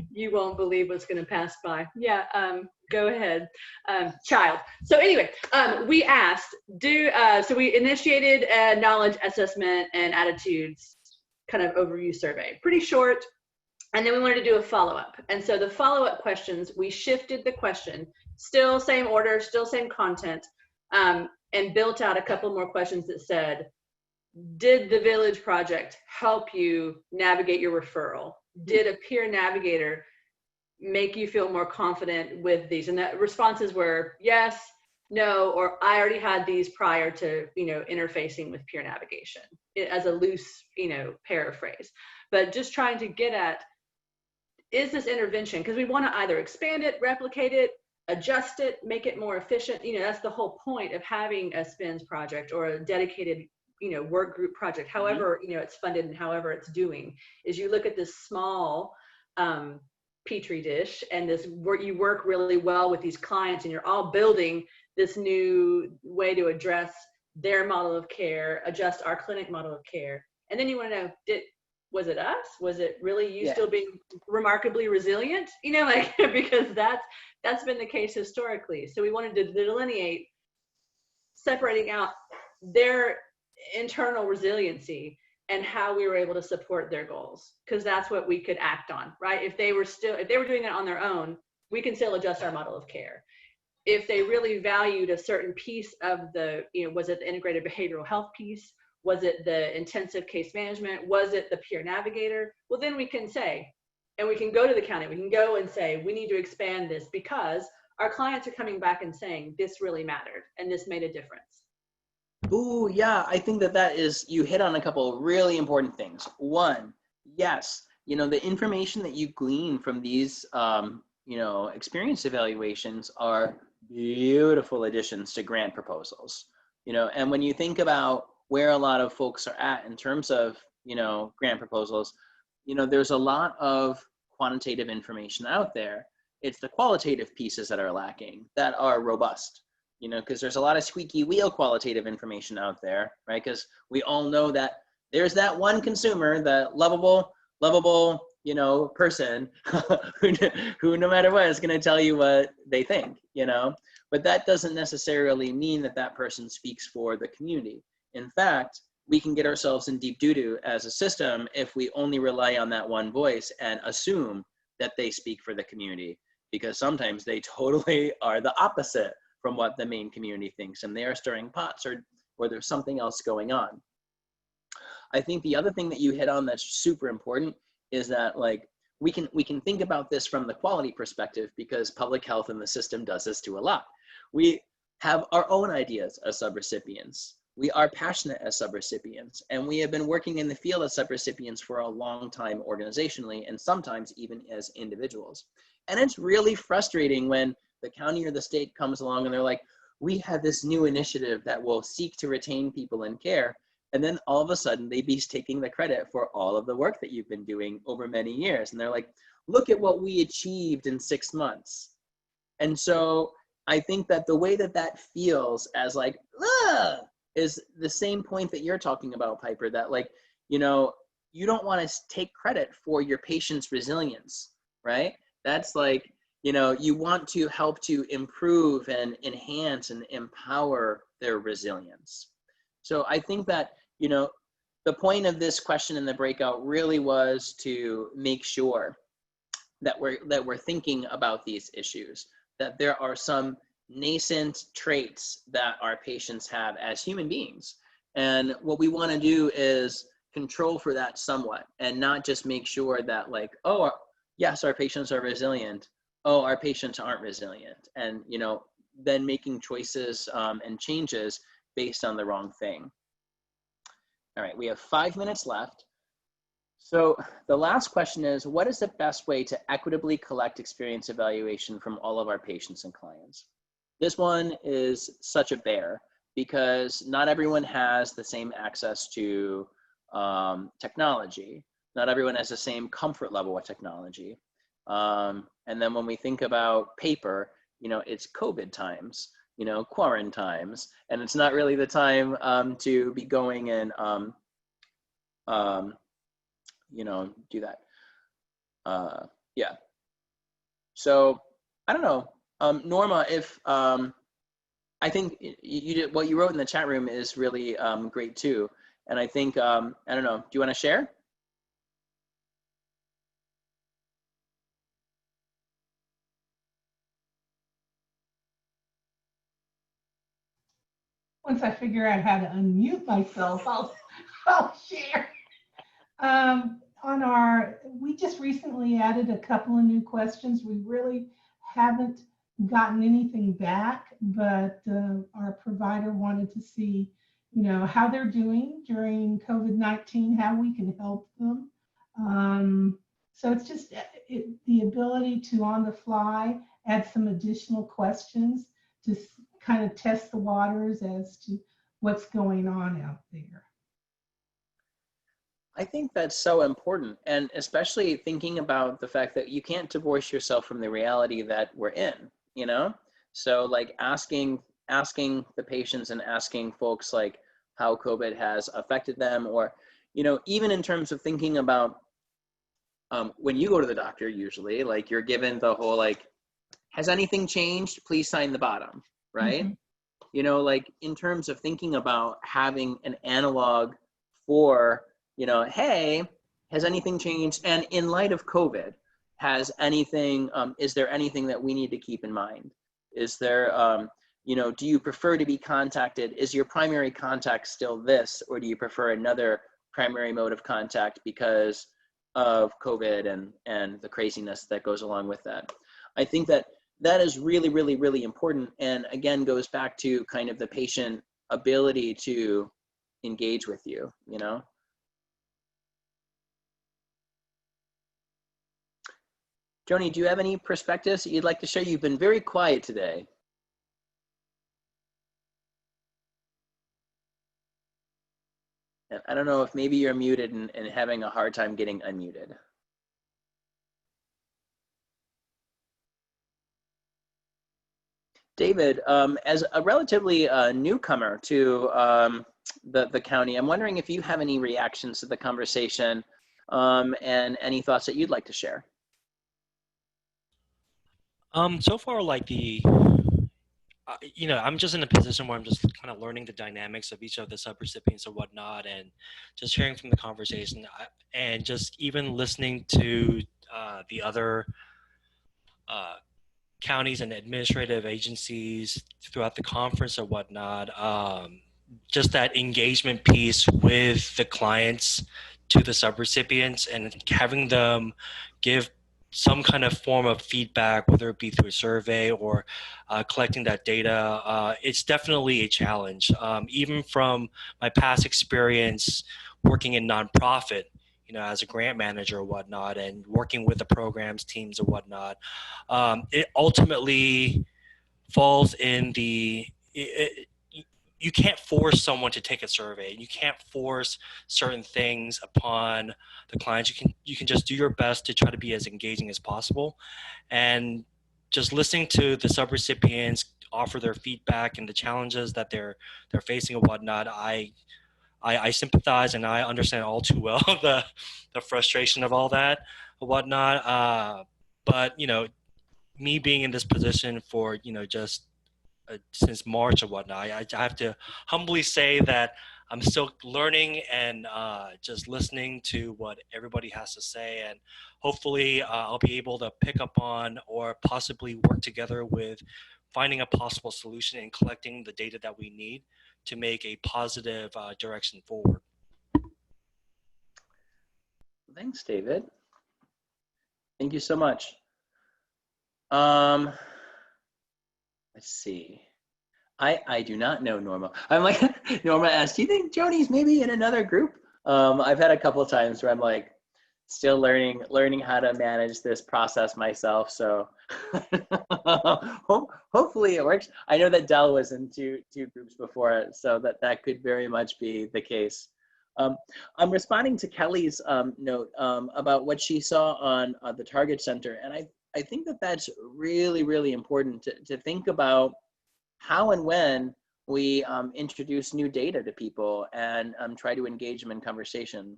you won't believe what's going to pass by. Yeah, go ahead, child. So anyway, we asked, so we initiated a knowledge assessment and attitudes kind of overview survey, pretty short. And then we wanted to do a follow-up. And so the follow-up questions, we shifted the question, still same order, still same content, and built out a couple more questions that said, did the Village Project help you navigate your referral? Did a peer navigator make you feel more confident with these? And the responses were yes, no, or I already had these prior to, interfacing with peer navigation, as a loose, paraphrase. But just trying to get at, is this intervention? Because we want to either expand it, replicate it, adjust it, make it more efficient. That's the whole point of having a SPINS project or a dedicated, work group project, however, it's funded and however it's doing, is you look at this small petri dish and you work really well with these clients, and you're all building this new way to address their model of care, adjust our clinic model of care. And then you want to know, was it us? Was it really you still being remarkably resilient? Because that's been the case historically. So we wanted to delineate, separating out their internal resiliency and how we were able to support their goals, because that's what we could act on, right? If they were doing it on their own, we can still adjust our model of care. If they really valued a certain piece of the, was it the integrated behavioral health piece? Was it the intensive case management? Was it the peer navigator? Well, then we can say, and we can go to the county, we can go and say, we need to expand this because our clients are coming back and saying, this really mattered and this made a difference. Ooh, yeah, I think that you hit on a couple of really important things. One, yes, the information that you glean from these, experience evaluations are beautiful additions to grant proposals. And when you think about where a lot of folks are at in terms of, grant proposals, there's a lot of quantitative information out there. It's the qualitative pieces that are lacking, that are robust. Because there's a lot of squeaky wheel qualitative information out there, right? Because we all know that there's that one consumer, the lovable, person who no matter what is going to tell you what they think, But that doesn't necessarily mean that person speaks for the community. In fact, we can get ourselves in deep doo-doo as a system if we only rely on that one voice and assume that they speak for the community, because sometimes they totally are the opposite from what the main community thinks, and they are stirring pots, or there's something else going on. I think the other thing that you hit on that's super important is that we can think about this from the quality perspective, because public health and the system does this to a lot. We have our own ideas as subrecipients. We are passionate as subrecipients, and we have been working in the field as subrecipients for a long time organizationally, and sometimes even as individuals. And it's really frustrating when the county or the state comes along and they're like, we have this new initiative that will seek to retain people in care. And then all of a sudden they be taking the credit for all of the work that you've been doing over many years. And they're like, look at what we achieved in 6 months. And so I think that the way that feels as is the same point that you're talking about, Piper, that you don't want to take credit for your patient's resilience, right? That's you want to help to improve and enhance and empower their resilience. So I think that, the point of this question in the breakout really was to make sure that we're thinking about these issues, that there are some nascent traits that our patients have as human beings. And what we want to do is control for that somewhat, and not just make sure that oh, yes, our patients are resilient. Oh, our patients aren't resilient. And, then making choices and changes based on the wrong thing. All right, we have 5 minutes left. So the last question is, what is the best way to equitably collect experience evaluation from all of our patients and clients? This one is such a bear, because not everyone has the same access to technology. Not everyone has the same comfort level with technology. And then when we think about paper, it's COVID times, quarantine times, and it's not really the time to be going and, do that. Yeah. So I don't know, Norma, if I think you did, what you wrote in the chat room is really great too. And I think, I don't know, do you want to share? Once I figure out how to unmute myself, I'll share. We just recently added a couple of new questions. We really haven't gotten anything back, but our provider wanted to see, how they're doing during COVID-19, how we can help them. So it's just the ability to, on the fly, add some additional questions to kind of test the waters as to what's going on out there. I think that's so important, and especially thinking about the fact that you can't divorce yourself from the reality that we're in, So asking the patients and asking folks how COVID has affected them, or, even in terms of thinking about when you go to the doctor, usually you're given the whole has anything changed? Please sign the bottom, right? Mm-hmm. In terms of thinking about having an analog for, hey, has anything changed? And in light of COVID, has anything, is there anything that we need to keep in mind? Is there, do you prefer to be contacted? Is your primary contact still this, or do you prefer another primary mode of contact because of COVID and the craziness that goes along with that? I think that is really, really, really important. And again, goes back to kind of the patient ability to engage with you, you know? Joni, do you have any perspectives that you'd like to share? You've been very quiet today. And I don't know if maybe you're muted and having a hard time getting unmuted. David, as a relatively newcomer to the county, I'm wondering if you have any reactions to the conversation and any thoughts that you'd like to share. So far, like I'm just in a position where I'm just kind of learning the dynamics of each of the subrecipients and whatnot, and just hearing from the conversation, and just even listening to the other counties and administrative agencies throughout the conference or whatnot. Just that engagement piece with the clients to the subrecipients and having them give some kind of form of feedback, whether it be through a survey or collecting that data. It's definitely a challenge. Even from my past experience working in nonprofit, as a grant manager or whatnot, and working with the programs teams or whatnot, it ultimately falls in you can't force someone to take a survey. You can't force certain things upon the clients. You can just do your best to try to be as engaging as possible, and just listening to the subrecipients offer their feedback and the challenges that they're facing and whatnot. I sympathize and I understand all too well the frustration of all that and whatnot. But me being in this position for just since March or whatnot, I have to humbly say that I'm still learning and just listening to what everybody has to say, and hopefully I'll be able to pick up on or possibly work together with finding a possible solution and collecting the data that we need to make a positive direction forward. Thanks, David. Thank you so much. Let's see. I do not know Norma. I'm like, Norma asked, do you think Joni's maybe in another group? I've had a couple of times where I'm like, still learning how to manage this process myself. So hopefully it works. I know that Dell was in two groups before, so that could very much be the case. I'm responding to Kelly's note about what she saw on the Target Center, and I think that's really, really important to think about how and when we introduce new data to people and try to engage them in conversation.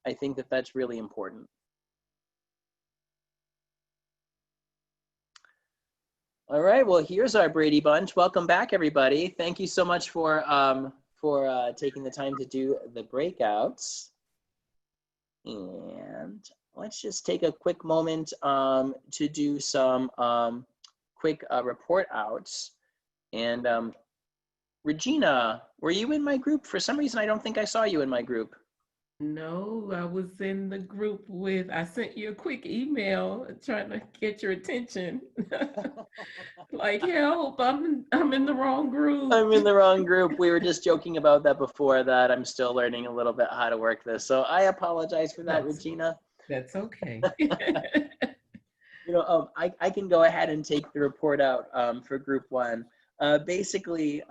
I think that's really important. All right, well, here's our Brady Bunch. Welcome back, everybody. Thank you so much for taking the time to do the breakouts. And let's just take a quick moment to do some quick report outs. And Regina, were you in my group? For some reason, I don't think I saw you in my group. No, I was in the group I sent you a quick email trying to get your attention. Like, help, I'm in the wrong group. I'm in the wrong group. We were just joking about that before that. I'm still learning a little bit how to work this. So I apologize for that, Regina. That's okay. I can go ahead and take the report out for group one. Basically,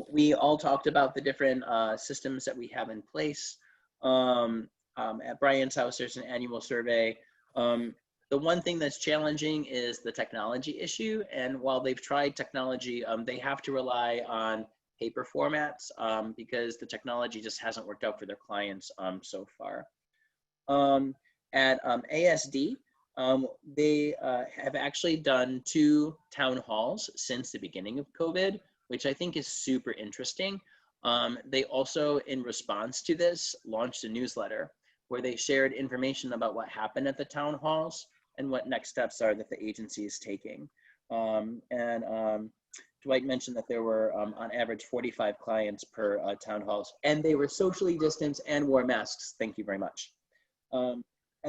we all talked about the different systems that we have in place. At Brian's house, there's an annual survey. The one thing that's challenging is the technology issue. And while they've tried technology, they have to rely on paper formats because the technology just hasn't worked out for their clients so far. At ASD, they have actually done 2 town halls since the beginning of COVID, which I think is super interesting. They also, in response to this, launched a newsletter where they shared information about what happened at the town halls and what next steps are that the agency is taking. Dwight mentioned that there were, on average, 45 clients per town halls, and they were socially distanced and wore masks. Thank you very much. And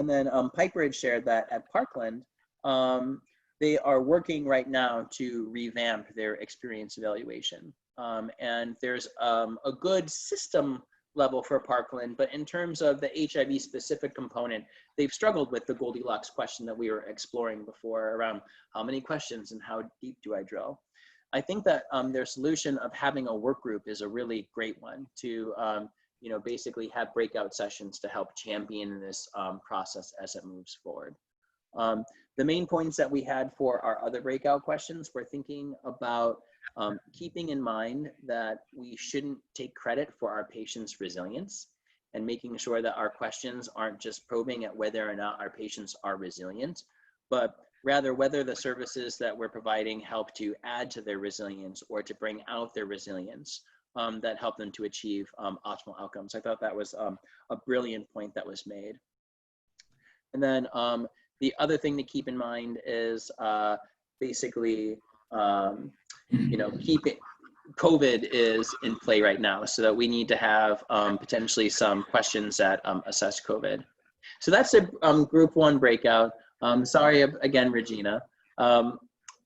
then Piper had shared that at Parkland, they are working right now to revamp their experience evaluation. And there's a good system level for Parkland, but in terms of the HIV specific component, they've struggled with the Goldilocks question that we were exploring before around how many questions and how deep do I drill. I think that their solution of having a work group is a really great one to basically have breakout sessions to help champion this process as it moves forward. The main points that we had for our other breakout questions, we're thinking about keeping in mind that we shouldn't take credit for our patients' resilience, and making sure that our questions aren't just probing at whether or not our patients are resilient, but rather whether the services that we're providing help to add to their resilience or to bring out their resilience that help them to achieve optimal outcomes. I thought that was a brilliant point that was made. And then the other thing to keep in mind is basically, COVID is in play right now, so that we need to have potentially some questions that assess COVID. So that's a group 1 breakout. Sorry again, Regina. I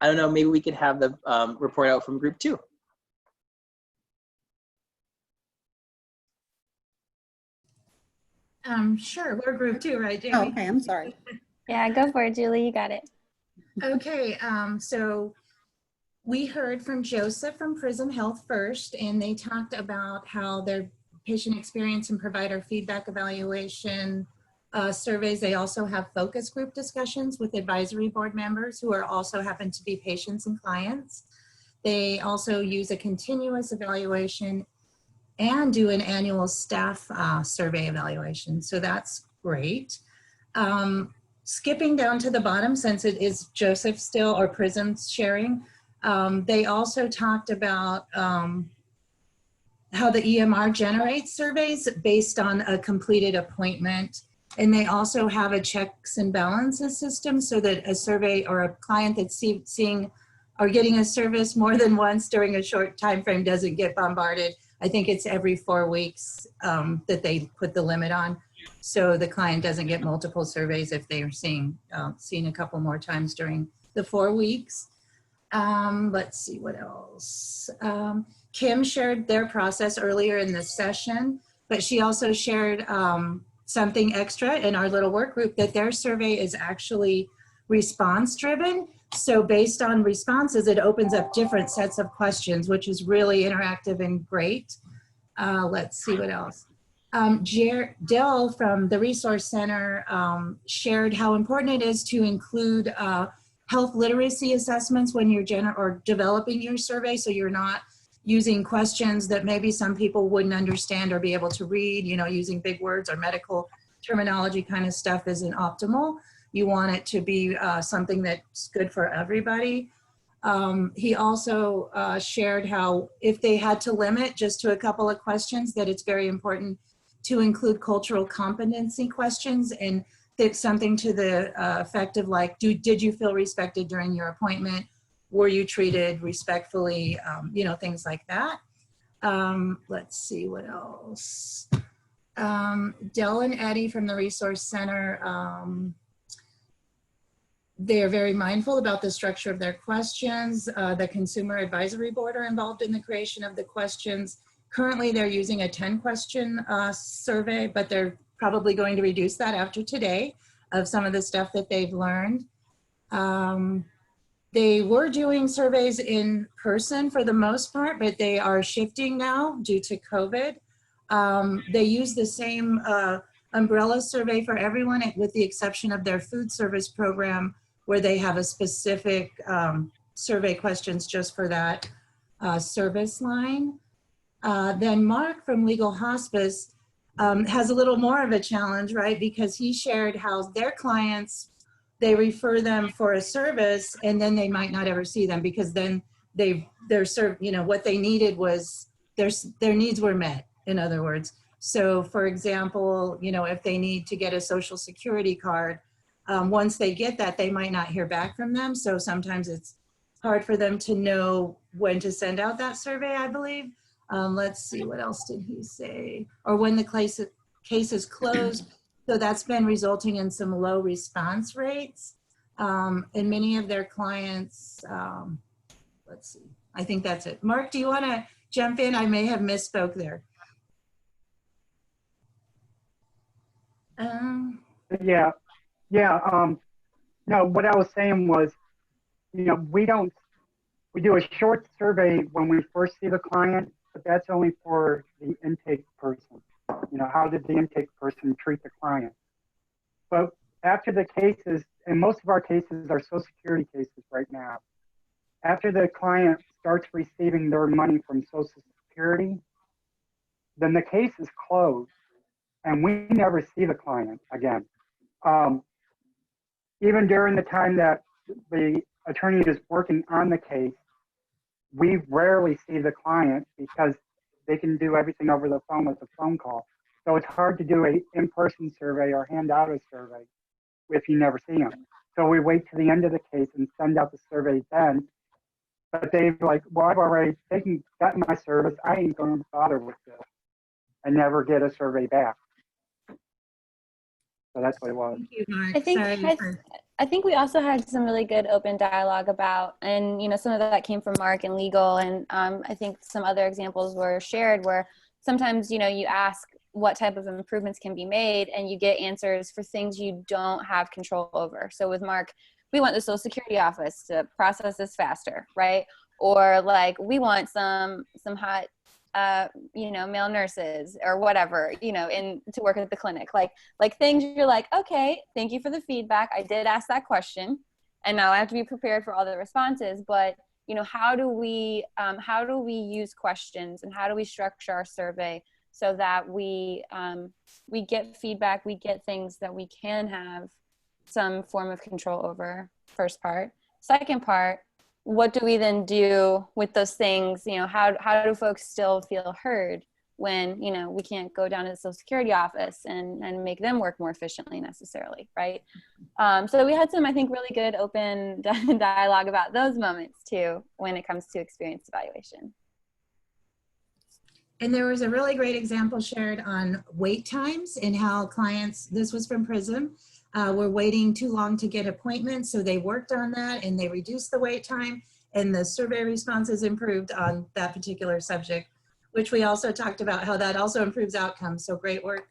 don't know, maybe we could have the report out from group 2. Sure, we're group 2, right, Jamie? Oh, okay, I'm sorry. Yeah, go for it, Julie, you got it. Okay, so we heard from Joseph from Prism Health first, and they talked about how their patient experience and provider feedback evaluation surveys. They also have focus group discussions with advisory board members who are also happen to be patients and clients. They also use a continuous evaluation and do an annual staff survey evaluation. So that's great. Skipping down to the bottom, since it is Joseph still or Prism's sharing, they also talked about how the EMR generates surveys based on a completed appointment. And they also have a checks and balances system so that a survey or a client that's seeing or getting a service more than once during a short time frame doesn't get bombarded. I think it's every 4 weeks that they put the limit on. So the client doesn't get multiple surveys if they are seeing a couple more times during the 4 weeks. Let's see what else. Kim shared their process earlier in the session, but she also shared something extra in our little work group, that their survey is actually response driven. So based on responses, it opens up different sets of questions, which is really interactive and great. Let's see what else. Dell from the Resource Center shared how important it is to include health literacy assessments when you're developing your survey, so you're not using questions that maybe some people wouldn't understand or be able to read, using big words or medical terminology kind of stuff isn't optimal. You want it to be something that's good for everybody. He also shared how if they had to limit just to a couple of questions, that it's very important to include cultural competency questions, and it's something to the effect of like, did you feel respected during your appointment? Were you treated respectfully? Things like that. Let's see what else. Dell and Eddie from the Resource Center, they are very mindful about the structure of their questions. The Consumer Advisory Board are involved in the creation of the questions. Currently, they're using a 10-question survey, but they're probably going to reduce that after today of some of the stuff that they've learned. They were doing surveys in person for the most part, but they are shifting now due to COVID. They use the same umbrella survey for everyone with the exception of their food service program, where they have a specific survey questions just for that service line. Then Mark from Legal Hospice has a little more of a challenge, right? Because he shared how their clients, they refer them for a service and then they might not ever see them because then what they needed was their needs were met, in other words. So for example, if they need to get a social security card, once they get that, they might not hear back from them. So sometimes it's hard for them to know when to send out that survey, I believe. Let's see, what else did he say? Or when the case is closed. So that's been resulting in some low response rates. And many of their clients, let's see, I think that's it. Mark, do you want to jump in. I may have misspoke there. Yeah. No, what I was saying was, we do a short survey when we first see the client, but that's only for the intake person. How did the intake person treat the client? But after the cases, and most of our cases are Social Security cases right now, after the client starts receiving their money from Social Security, then the case is closed and we never see the client again. Even during the time that the attorney is working on the case, we rarely see the client because they can do everything over the phone with a phone call. So it's hard to do an in-person survey or hand out a survey if you never see them. So we wait to the end of the case and send out the survey then. But they've like, well, I've already gotten my service. I ain't going to bother with this. I never get a survey back. So that's what it was. Thank you, Mark. I think we also had some really good open dialogue about, and some of that came from Mark and legal, and I think some other examples were shared where sometimes you ask what type of improvements can be made and you get answers for things you don't have control over. So with Mark, we want the Social Security office to process this faster, right? Or like we want some hot male nurses or whatever, in to work at the clinic, like things you're like, okay, thank you for the feedback. I did ask that question and now I have to be prepared for all the responses. But, how do we use questions and how do we structure our survey so that we get feedback, we get things that we can have some form of control over, first part. Second part, what do we then do with those things? How do folks still feel heard when, we can't go down to the Social Security office and make them work more efficiently necessarily, right? So we had some, I think, really good open dialogue about those moments too, when it comes to experience evaluation. And there was a really great example shared on wait times and how clients, this was from PRISM, were waiting too long to get appointments. So they worked on that and they reduced the wait time and the survey responses improved on that particular subject, which we also talked about how that also improves outcomes. So great work.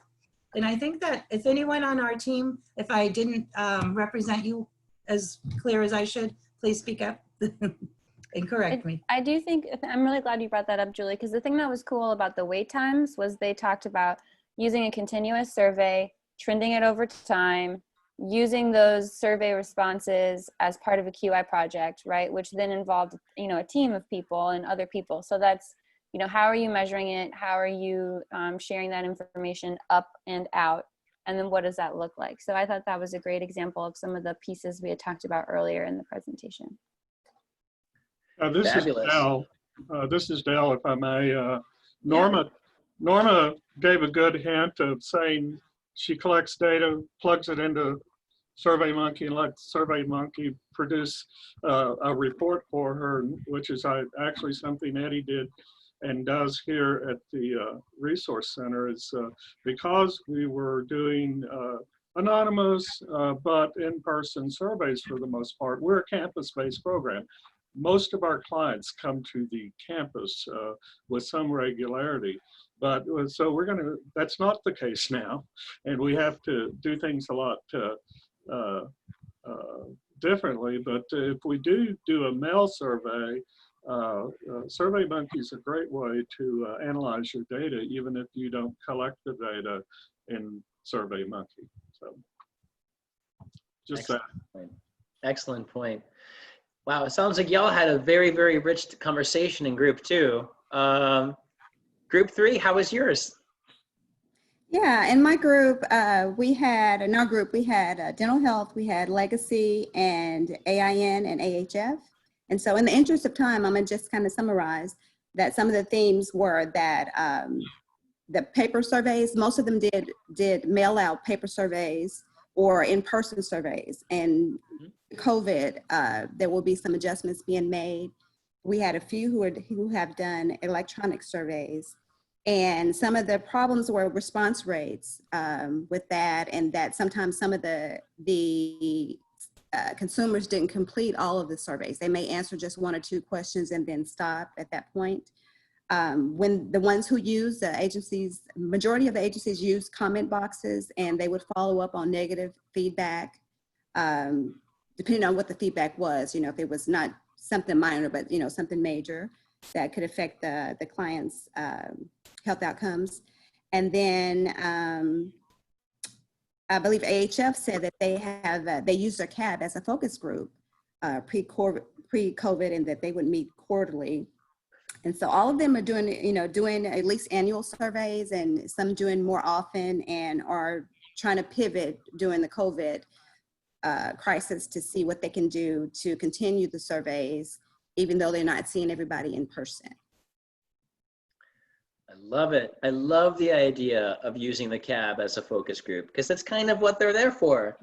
And I think that if anyone on our team, if I didn't represent you as clear as I should, please speak up and correct me. I do think, I'm really glad you brought that up, Julie, because the thing that was cool about the wait times was they talked about using a continuous survey, trending it over time, using those survey responses as part of a QI project, right? Which then involved, a team of people and other people. So that's, how are you measuring it? How are you sharing that information up and out? And then what does that look like? So I thought that was a great example of some of the pieces we had talked about earlier in the presentation. This Fabulous. is Dell. This is Dell, if I may. Norma gave a good hint of saying she collects data, plugs it into SurveyMonkey, and lets SurveyMonkey produce a report for her, which is actually something Eddie did and does here at the Resource Center. Is because we were doing anonymous but in-person surveys for the most part. We're a campus-based program. Most of our clients come to the campus with some regularity, but so that's not the case now, and we have to do things a lot differently. But if we do a mail survey, SurveyMonkey is a great way to analyze your data, even if you don't collect the data in SurveyMonkey. So just Excellent point. Wow, it sounds like y'all had a very, very rich conversation in group 2. Group 3, how was yours? Yeah, in my group, we had dental health, we had legacy and AIN and AHF. And so in the interest of time, I'm gonna just kind of summarize that some of the themes were that the paper surveys, most of them did mail out paper surveys or in-person surveys. And COVID, there will be some adjustments being made. We had a few who have done electronic surveys, and some of the problems were response rates with that, and that sometimes some of the consumers didn't complete all of the surveys. They may answer just 1 or 2 questions and then stop at that point. when the ones who use the agencies, majority of the agencies use comment boxes, and they would follow up on negative feedback, depending on what the feedback was, you know, if it was not something minor, but, you know, something major that could affect the client's health outcomes. And then I believe AHF said that they have, they use their CAB as a focus group pre-COVID, and that they would meet quarterly. And so all of them are doing, you know, doing at least annual surveys, and some doing more often, and are trying to pivot during the COVID crisis to see what they can do to continue the surveys, even though they're not seeing everybody in person. I love it. I love the idea of using the CAB as a focus group, because that's kind of what they're there for.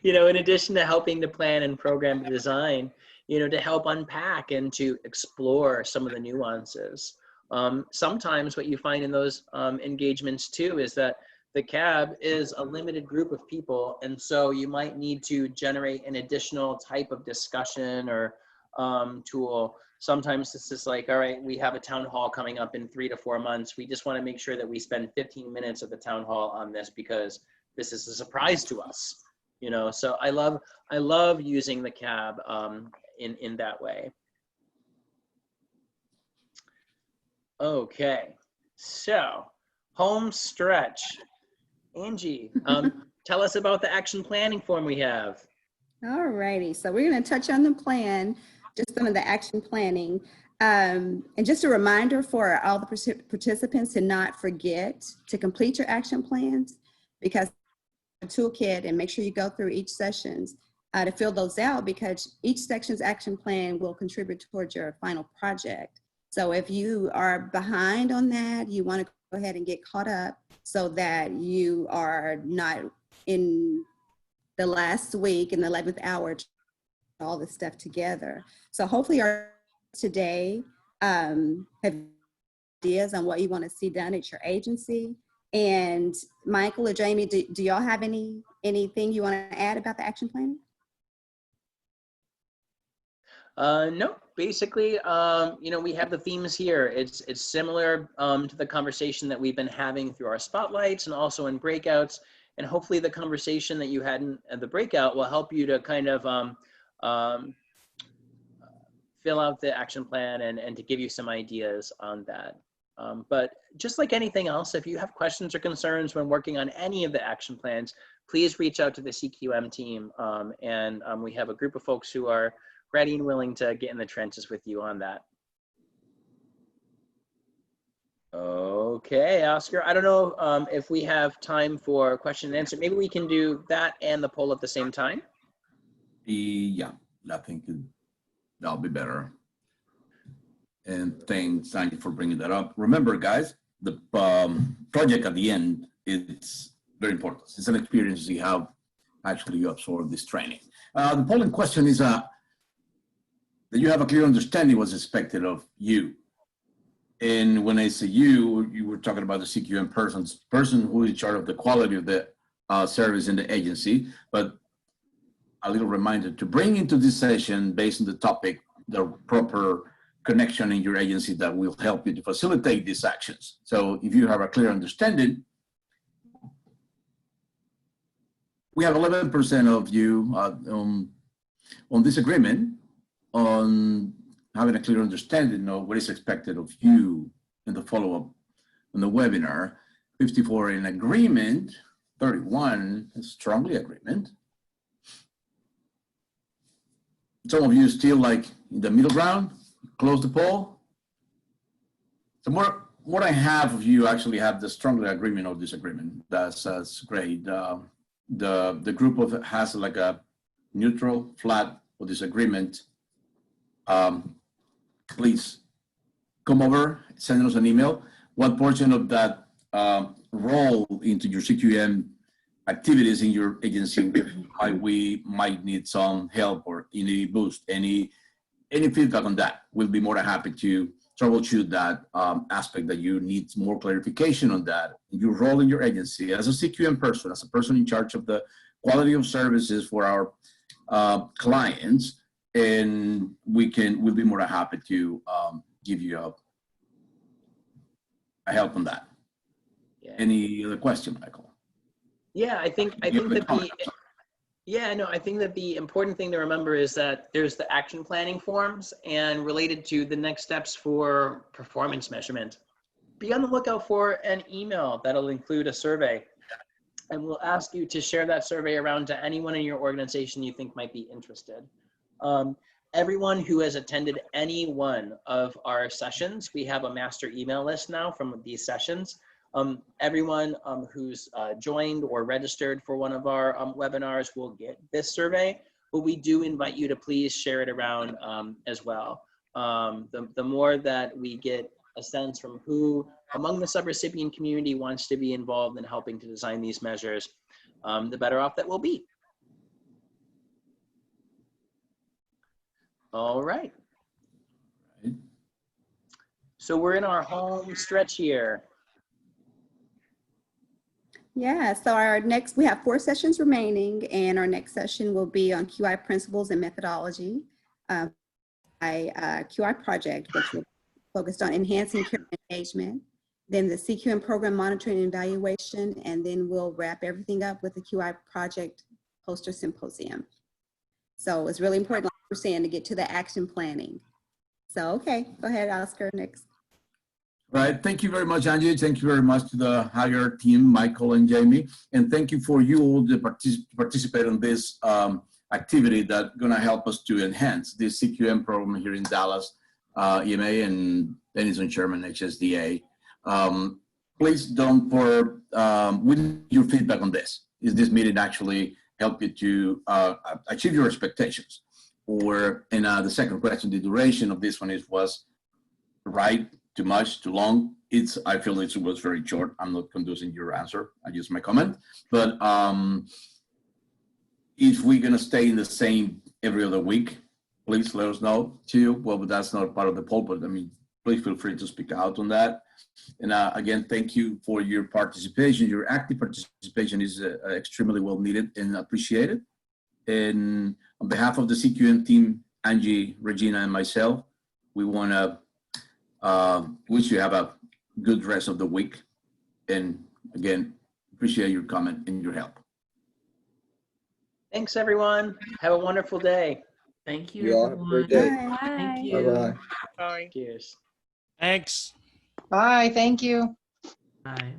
You know, in addition to helping to plan and program design, you know, to help unpack and to explore some of the nuances. Sometimes what you find in those engagements too is that the CAB is a limited group of people, and so you might need to generate an additional type of discussion or tool. Sometimes it's just like, all right, we have a town hall coming up in 3 to 4 months. We just want to make sure that we spend 15 minutes of the town hall on this, because this is a surprise to us. You know, so I love using the CAB in that way. Okay, so home stretch. Angie, tell us about the action planning form we have. All righty, so we're going to touch on the plan, just some of the action planning. And just a reminder for all the participants to not forget to complete your action plans, because a toolkit, and make sure you go through each sessions to fill those out, because each section's action plan will contribute towards your final project. So if you are behind on that, you want to go ahead and get caught up so that you are not in the last week, in the 11th hour, all this stuff together. So hopefully our today have ideas on what you want to see done at your agency. And Michael or Jamie, do y'all have anything you want to add about the action planning? No, basically, you know, we have the themes here. It's similar to the conversation that we've been having through our spotlights and also in breakouts. And hopefully the conversation that you had in the breakout will help you to kind of fill out the action plan and to give you some ideas on that. But just like anything else, if you have questions or concerns when working on any of the action plans, please reach out to the CQM team. We have a group of folks who are ready and willing to get in the trenches with you on that. Okay, Oscar, I don't know if we have time for question and answer. Maybe we can do that and the poll at the same time. Yeah, I think that'll be better. And thanks, Angie, for bringing that up. Remember, guys, the project at the end is very important. It's an experience you have actually you absorb this training. The polling question is that you have a clear understanding what's expected of you. And when I say you were talking about the CQM person who is in charge of the quality of the service in the agency. But a little reminder to bring into this session, based on the topic, the proper connection in your agency that will help you to facilitate these actions. So if you have a clear understanding, we have 11% of you on disagreement, on having a clear understanding of what is expected of you in the follow-up on the webinar. 54 in agreement, 31 strongly agreement. Some of you still like in the middle ground, close the poll. So more than half of you actually have the strongly agreement or disagreement. That's great. The group has like a neutral, flat, or disagreement. Please come over, send us an email. What portion of that roll into your CQM activities in your agency we might need some help or any boost, any feedback on that? We'll be more than happy to troubleshoot that aspect that you need more clarification on that. Your role in your agency as a CQM person, as a person in charge of the quality of services for our clients, and we'll be more than happy to give you a help on that. Yeah. Any other question, Michael? Yeah, I think that the important thing to remember is that there's the action planning forms and related to the next steps for performance measurement. Be on the lookout for an email that'll include a survey, and we'll ask you to share that survey around to anyone in your organization you think might be interested. Everyone who has attended any one of our sessions, we have a master email list now from these sessions. Everyone who's joined or registered for one of our webinars will get this survey, but we do invite you to please share it around as well. The more that we get a sense from who among the subrecipient community wants to be involved in helping to design these measures, the better off that we'll be. All right. So we're in our home stretch here. Yeah, so we have 4 sessions remaining, and our next session will be on QI principles and methodology, QI project, which will be focused on enhancing care engagement, then the CQM program monitoring and evaluation, and then we'll wrap everything up with the QI project poster symposium. So it's really important, like we're saying, to get to the action planning. So, okay, go ahead, Oscar, next. Right. Thank you very much, Angie. Thank you very much to the higher team, Michael and Jamie. And thank you for you all to participate in this activity that's going to help us to enhance this CQM program here in Dallas, EMA, and Denison Sherman, HSDA. Please don't we need your feedback on this. Is this meeting actually help you to achieve your expectations? Or, and the second question, the duration of this one was right, too much, too long? I feel it was very short. I'm not conducing your answer. I use my comment. But if we're gonna stay in the same every other week, please let us know too. Well, but that's not part of the poll, but I mean, please feel free to speak out on that. And again, thank you for your participation. Your active participation is extremely well needed and appreciated. And on behalf of the CQM team, Angie, Regina, and myself, we wanna wish you have a good rest of the week. And again, appreciate your comment and your help. Thanks, everyone. Have a wonderful day. Thank you, You all have a great everyone. day. Thank you. Bye-bye. Bye. Cheers. Thanks. Bye, thank you. Bye.